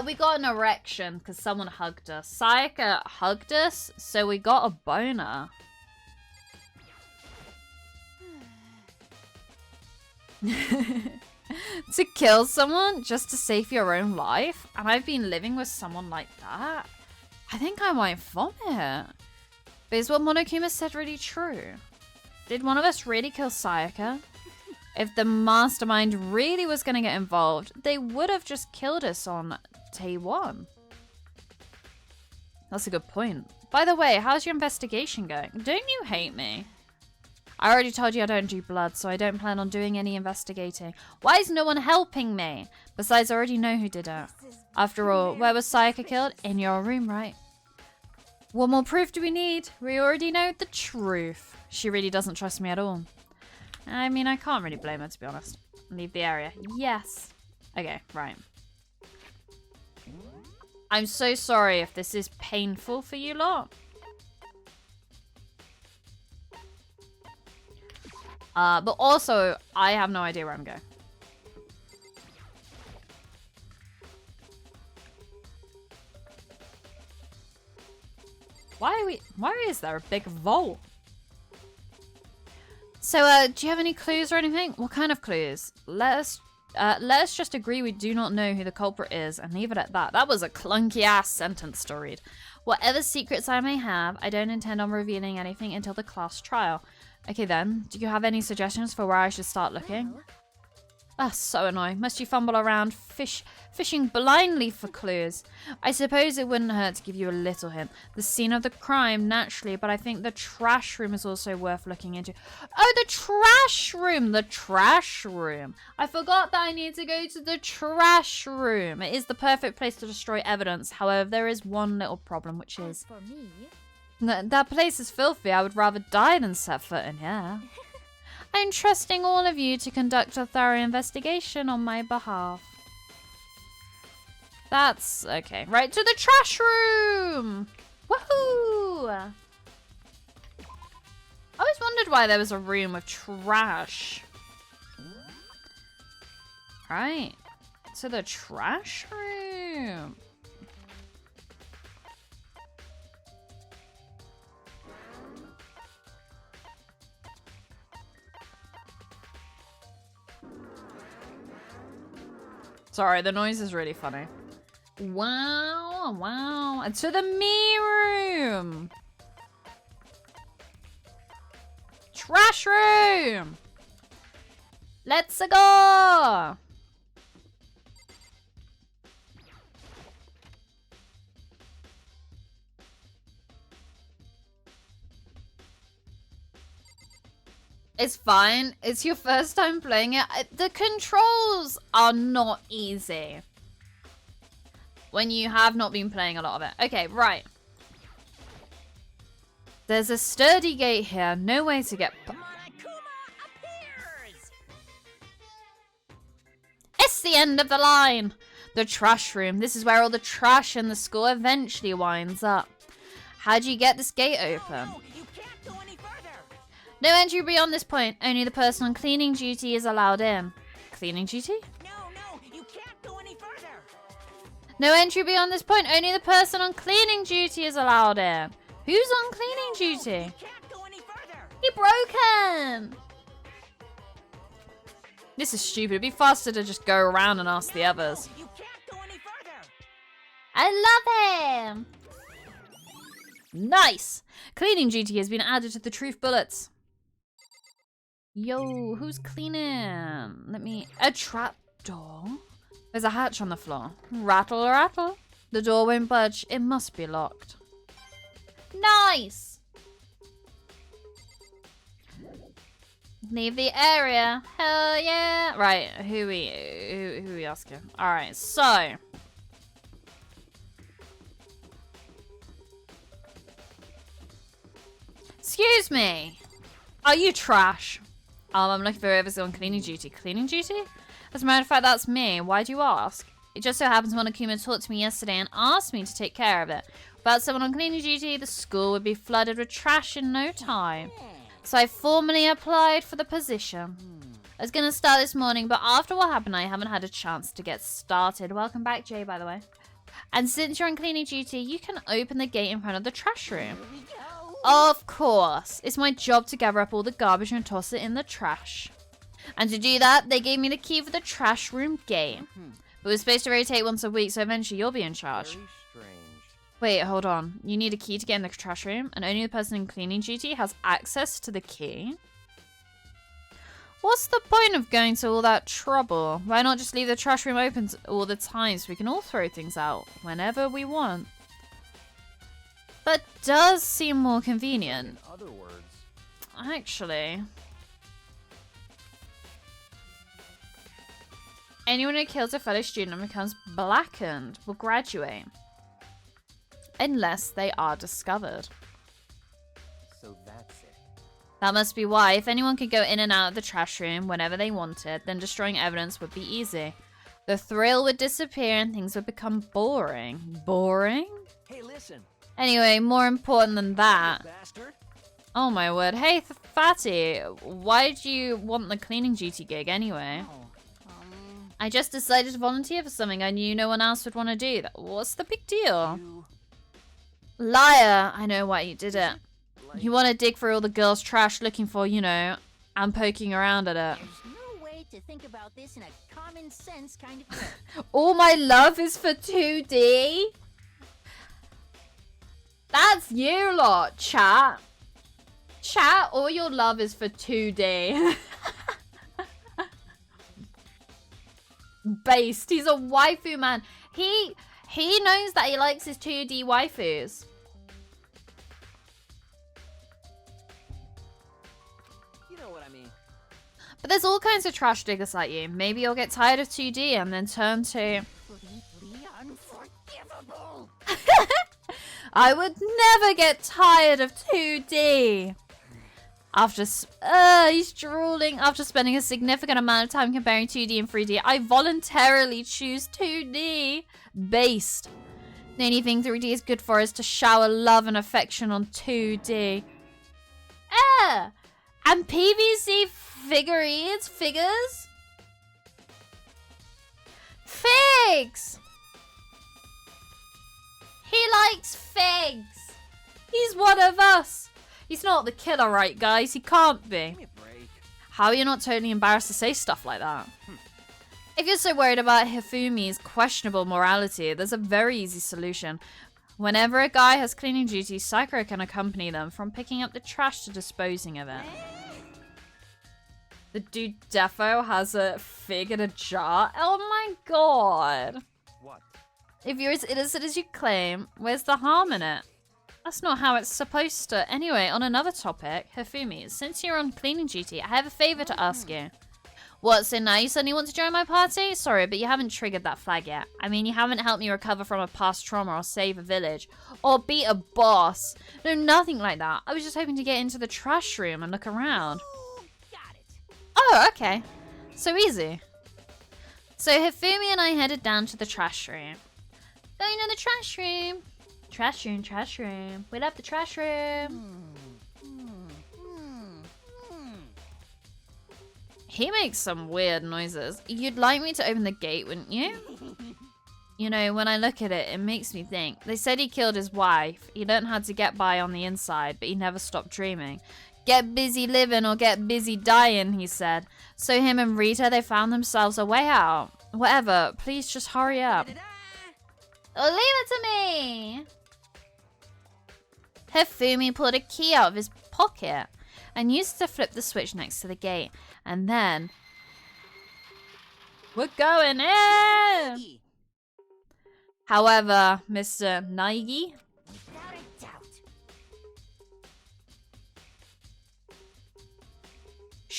We got an erection because someone hugged us. Sayaka hugged us, so we got a boner. To kill someone just to save your own life? And I've been living with someone like that? I think I might vomit. But is what Monokuma said really true? Did one of us really kill Sayaka? If the mastermind really was going to get involved, they would have just killed us on day one. That's a good point. By the way, how's your investigation going? Don't you hate me? I already told you I don't do blood, so I don't plan on doing any investigating. Why is no one helping me? Besides, I already know who did it. After all, where was Sayaka killed? In your room, right? What more proof do we need? We already know the truth. She really doesn't trust me at all. I mean, I can't really blame her, to be honest. Leave the area. Yes. Okay, right. I'm so sorry if this is painful for you lot. But also, I have no idea where I'm going. Why is there a big vault? So, do you have any clues or anything? What kind of clues? Let us just agree we do not know who the culprit is and leave it at that. That was a clunky ass sentence to read. Whatever secrets I may have, I don't intend on revealing anything until the class trial. Okay then, do you have any suggestions for where I should start looking? Ah, so annoying. Must you fumble around fishing blindly for clues? I suppose it wouldn't hurt to give you a little hint. The scene of the crime, naturally, but I think the trash room is also worth looking into. Oh, the trash room! The trash room! I forgot that I need to go to the trash room. It is the perfect place to destroy evidence. However, there is one little problem, which is... For me, that place is filthy. I would rather die than set foot in here. I'm trusting all of you to conduct a thorough investigation on my behalf. That's okay. Right to the trash room! Woohoo! I always wondered why there was a room of trash. Right. To the trash room. Sorry, the noise is really funny. Wow, wow. And to the me room. Trash room. Let's go. It's fine. It's your first time playing it. The controls are not easy when you have not been playing a lot of it. Okay, right. There's a sturdy gate here. No way to get... It's the end of the line. The trash room. This is where all the trash in the school eventually winds up. How do you get this gate open? No entry beyond this point. Only the person on cleaning duty is allowed in. Cleaning duty? No, you can't go any further. No entry beyond this point. Only the person on cleaning duty is allowed in. Who's on cleaning duty? You can't go any further. He broke him. This is stupid. It'd be faster to just go around and ask the others. You can't go any further. I love him! Nice! Cleaning duty has been added to the truth bullets. Yo, who's cleaning? A trap door? There's a hatch on the floor. Rattle, rattle. The door won't budge. It must be locked. Nice! Leave the area. Hell yeah! Right, who we asking? Alright, so... Excuse me! Are you trash? I'm looking for whoever's on cleaning duty. Cleaning duty? As a matter of fact, that's me. Why do you ask? It just so happens Monokuma talked to me yesterday and asked me to take care of it. Without someone on cleaning duty, the school would be flooded with trash in no time. So I formally applied for the position. I was going to start this morning, but after what happened, I haven't had a chance to get started. Welcome back, Jay, by the way. And since you're on cleaning duty, you can open the gate in front of the trash room. Of course. It's my job to gather up all the garbage and toss it in the trash. And to do that, they gave me the key for the trash room gate. But we're supposed to rotate once a week, so eventually you'll be in charge. Very strange. Wait, hold on. You need a key to get in the trash room, and only the person in cleaning duty has access to the key? What's the point of going to all that trouble? Why not just leave the trash room open all the time so we can all throw things out whenever we want? That does seem more convenient. In other words, Actually. Anyone who kills a fellow student and becomes blackened will graduate. Unless they are discovered. so that's it. That must be why. If anyone could go in and out of the trash room whenever they wanted, then destroying evidence would be easy. The thrill would disappear and things would become boring. Boring? Hey, listen, Anyway, more important than that. bastard. Oh my word. Hey, Fatty, why do you want the cleaning duty gig anyway? I just decided to volunteer for something I knew no one else would want to do. What's the big deal? You, Liar! I know why you did it. like, You want to dig for all the girls' trash looking for, you know, and poking around at it. There's no way to think about this in a common sense kind of way. All my love is for 2D? That's you lot, chat. Chat, all your love is for 2D. Based. He's a waifu man. He knows that he likes his 2D waifus. you know what I mean. But there's all kinds of trash diggers like you. Maybe you'll get tired of 2D and then turn to... Completely unforgivable. I would never get tired of 2D. After... he's drooling. After spending a significant amount of time comparing 2D and 3D, I voluntarily choose 2D. Based. The only thing 3D is good for is to shower love and affection on 2D. And PVC figures? Figs! He likes figs. He's one of us. He's not the killer, right, guys? He can't be. Give me a break. How are you not totally embarrassed to say stuff like that? If you're so worried about Hifumi's questionable morality, there's a very easy solution. Whenever a guy has cleaning duty, Sakura can accompany them from picking up the trash to disposing of it. The dude defo has a fig in a jar? Oh my god. What? If you're as innocent as you claim, where's the harm in it? That's not how it's supposed to. Anyway, on another topic, Hifumi, since you're on cleaning duty, I have a favor to ask you. What, so now you suddenly want to join my party? Sorry, but you haven't triggered that flag yet. I mean, you haven't helped me recover from a past trauma or save a village. Or beat a boss. No, nothing like that. I was just hoping to get into the trash room and look around. Ooh, got it. Oh, okay. So easy. So Hifumi and I headed down to the trash room. Going to the trash room. Trash room, trash room. We love the trash room. He makes some weird noises. You'd like me to open the gate, wouldn't you? You know, when I look at it, it makes me think. They said he killed his wife. He learned how to get by on the inside, but he never stopped dreaming. Get busy living or get busy dying, he said. So him and Rita, they found themselves a way out. Whatever, please just hurry up. Oh, leave it to me! Hifumi pulled a key out of his pocket and used it to flip the switch next to the gate. And then... we're going in! However, Mr. Naigi... Without a doubt.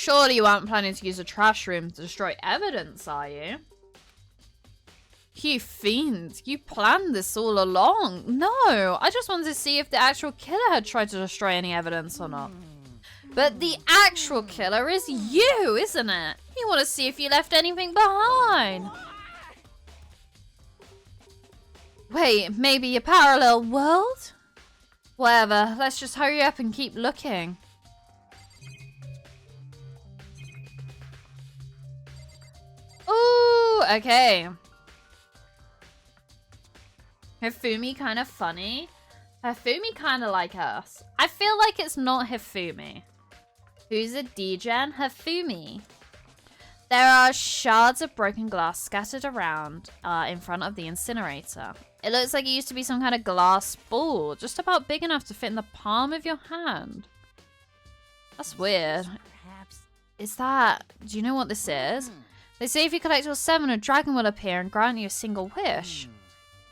surely you aren't planning to use a trash room to destroy evidence, are you? You fiend, you planned this all along. No, I just wanted to see if the actual killer had tried to destroy any evidence or not. But the actual killer is you, isn't it? You want to see if you left anything behind. Wait, maybe a parallel world? Whatever, let's just hurry up and keep looking. Ooh, okay. Hifumi kind of funny. Hifumi kind of like us. I feel like it's not Hifumi. Who's a degen? Hifumi. There are shards of broken glass scattered around in front of the incinerator. It looks like it used to be some kind of glass ball, just about big enough to fit in the palm of your hand. That's weird. Perhaps. Is that... do you know what this is? They say if you collect all 7, a dragon will appear and grant you a single wish.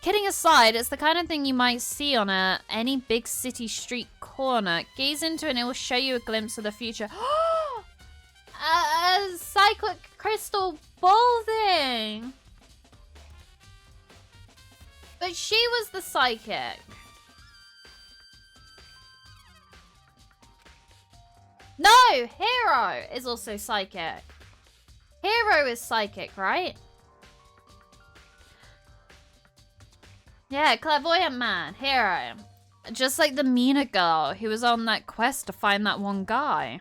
Kidding aside, it's the kind of thing you might see on any big city street corner. Gaze into it and it will show you a glimpse of the future. A cyclic crystal ball thing! But she was the psychic. No! Hero is also psychic. Hero is psychic, right? Yeah, clairvoyant man, hero. Just like the Mina girl who was on that quest to find that one guy.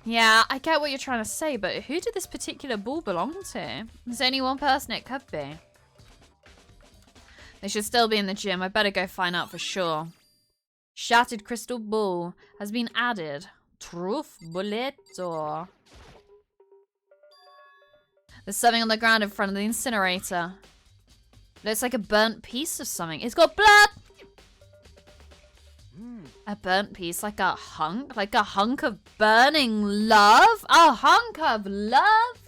Yeah, I get what you're trying to say, but who did this particular ball belong to? There's only one person it could be. They should still be in the gym. I better go find out for sure. Shattered crystal ball has been added. Truth bulletto. There's something on the ground in front of the incinerator. Looks like a burnt piece of something. It's got blood! A burnt piece, like a hunk of burning love? A hunk of love?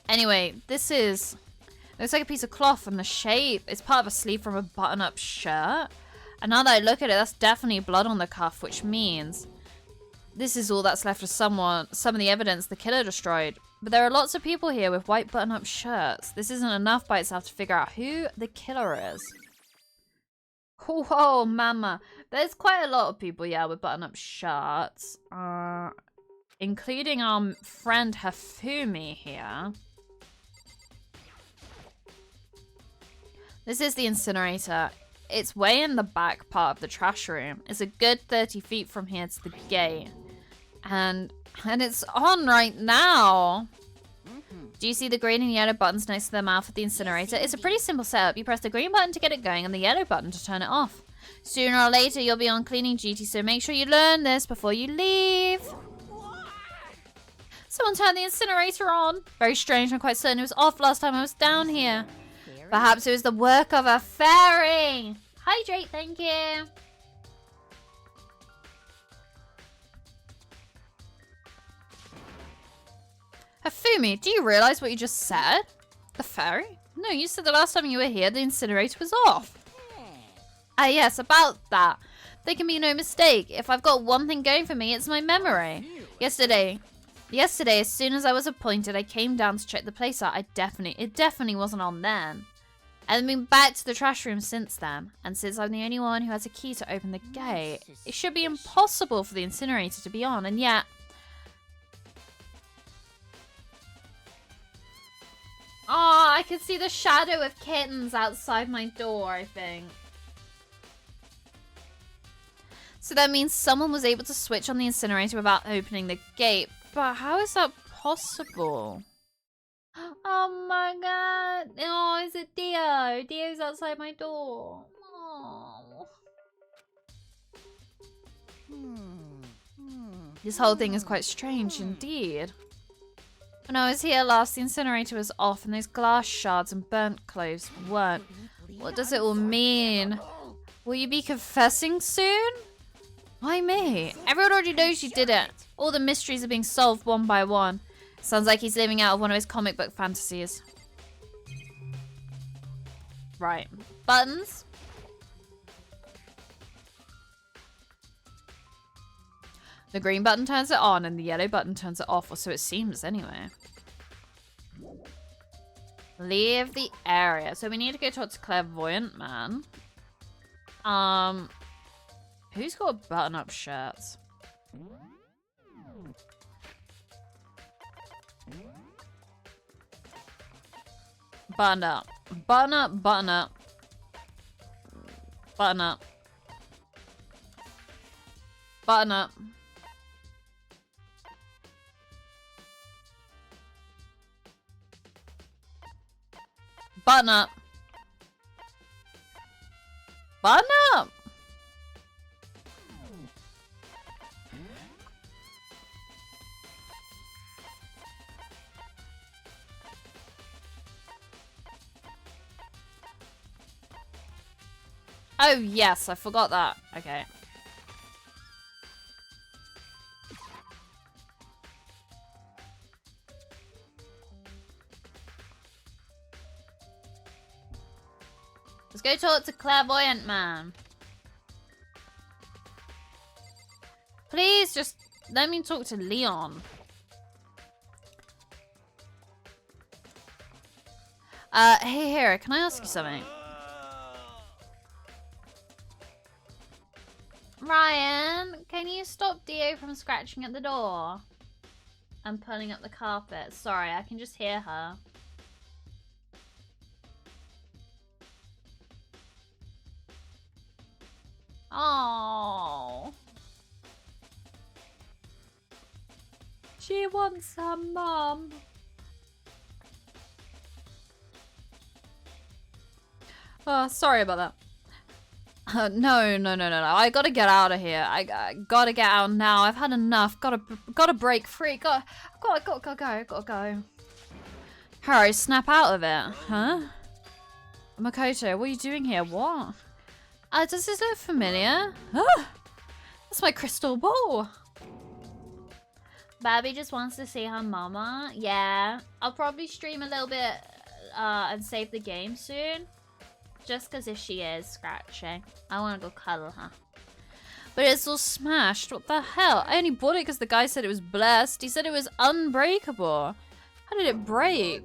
Anyway, this is... looks like a piece of cloth and the shape is part of a sleeve from a button-up shirt. And now that I look at it, that's definitely blood on the cuff, which means... this is all that's left of some of the evidence the killer destroyed. But there are lots of people here with white button-up shirts. This isn't enough by itself to figure out who the killer is. Whoa, mama. There's quite a lot of people, yeah, with button-up shirts. Including our friend Hifumi here. This is the incinerator. It's way in the back part of the trash room. It's a good 30 feet from here to the gate. And it's on right now. Do you see the green and yellow buttons next to the mouth of the incinerator? It's a pretty simple setup. You press the green button to get it going and the yellow button to turn it off. Sooner or later, you'll be on cleaning duty, so make sure you learn this before you leave. Someone turned the incinerator on. Very strange. I'm quite certain it was off last time I was down here. Perhaps it was the work of a fairy. Hydrate, thank you. Hifumi, do you realize what you just said? The fairy? No, you said the last time you were here, the incinerator was off. Ah, yes, about that. There can be no mistake. If I've got one thing going for me, it's my memory. Yesterday, as soon as I was appointed, I came down to check the place out. It definitely wasn't on then. I've been back to the trash room since then. And since I'm the only one who has a key to open the gate, it should be impossible for the incinerator to be on. And yet... oh, I can see the shadow of kittens outside my door, I think. So that means someone was able to switch on the incinerator without opening the gate. But how is that possible? Oh my god. Oh, is it Dio? Dio's outside my door. Oh. This whole thing is quite strange indeed. When I was here last, the incinerator was off and those glass shards and burnt clothes weren't. What does it all mean? Will you be confessing soon? Why me? Everyone already knows you did it. All the mysteries are being solved one by one. Sounds like he's living out of one of his comic book fantasies. Right. Buttons. The green button turns it on and the yellow button turns it off, or so it seems anyway. Leave the area. So we need to go towards Clairvoyant Man. Who's got button-up shirts? Button up. Button up, button up. Button up. Button up. Button up. Button up. Oh, yes, I forgot that. Okay. Let's go talk to Clairvoyant Man. Please, just let me talk to Leon. Hey, Hera, can I ask you something? Ryan, can you stop Dio from scratching at the door? And pulling up the carpet. Sorry, I can just hear her. Oh. She wants her mum. Sorry about that. No. I gotta get out of here. I gotta get out now. I've had enough. Gotta break free. Gotta go. Hurry, snap out of it. Huh? Makoto, what are you doing here? What? Does this look familiar? That's my crystal ball. Babby just wants to see her mama. Yeah. I'll probably stream a little bit and save the game soon. Just because if she is scratching, I want to go cuddle her. But it's all smashed. What the hell? I only bought it because the guy said it was blessed. He said it was unbreakable. How did it break?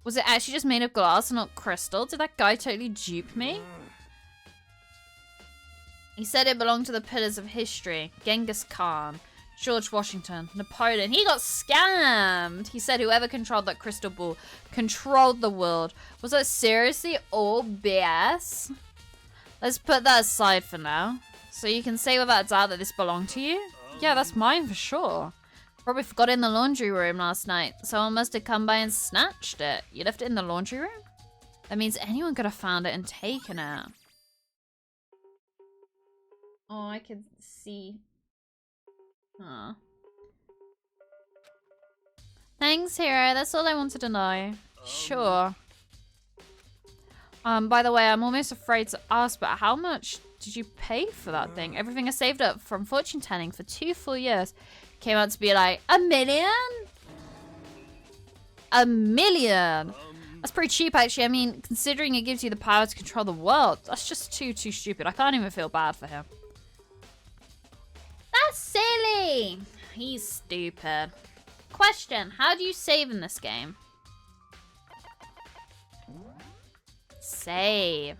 Was it actually just made of glass and not crystal? Did that guy totally dupe me? He said it belonged to the pillars of history. Genghis Khan, George Washington, Napoleon. He got scammed. He said whoever controlled that crystal ball controlled the world. Was that seriously all BS? Let's put that aside for now. So you can say without doubt that this belonged to you? Yeah, that's mine for sure. Probably forgot it in the laundry room last night. Someone must have come by and snatched it. You left it in the laundry room? That means anyone could have found it and taken it. Oh, I could see. Huh. Thanks, Hero. That's all I wanted to know. Sure. By the way, I'm almost afraid to ask, but how much did you pay for that thing? Everything I saved up from fortune telling for 2 full years came out to be like $1 million? $1 million? That's pretty cheap, actually. I mean, considering it gives you the power to control the world, that's just too stupid. I can't even feel bad for him. That's silly. He's stupid. Question, how do you save in this game? Save.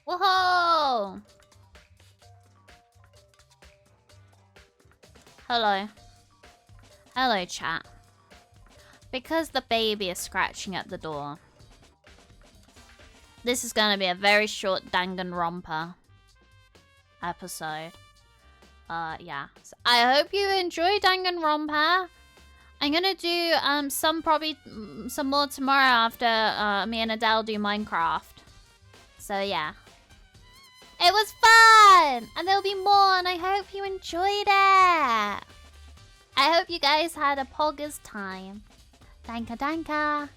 Whoa! Hello. Hello, chat. Because the baby is scratching at the door, this is going to be a very short Danganronpa episode. Yeah. So I hope you enjoy Danganronpa. I'm gonna do some more tomorrow after me and Adele do Minecraft. So yeah. It was fun! And there'll be more, and I hope you enjoyed it! I hope you guys had a poggers time. Danka danka!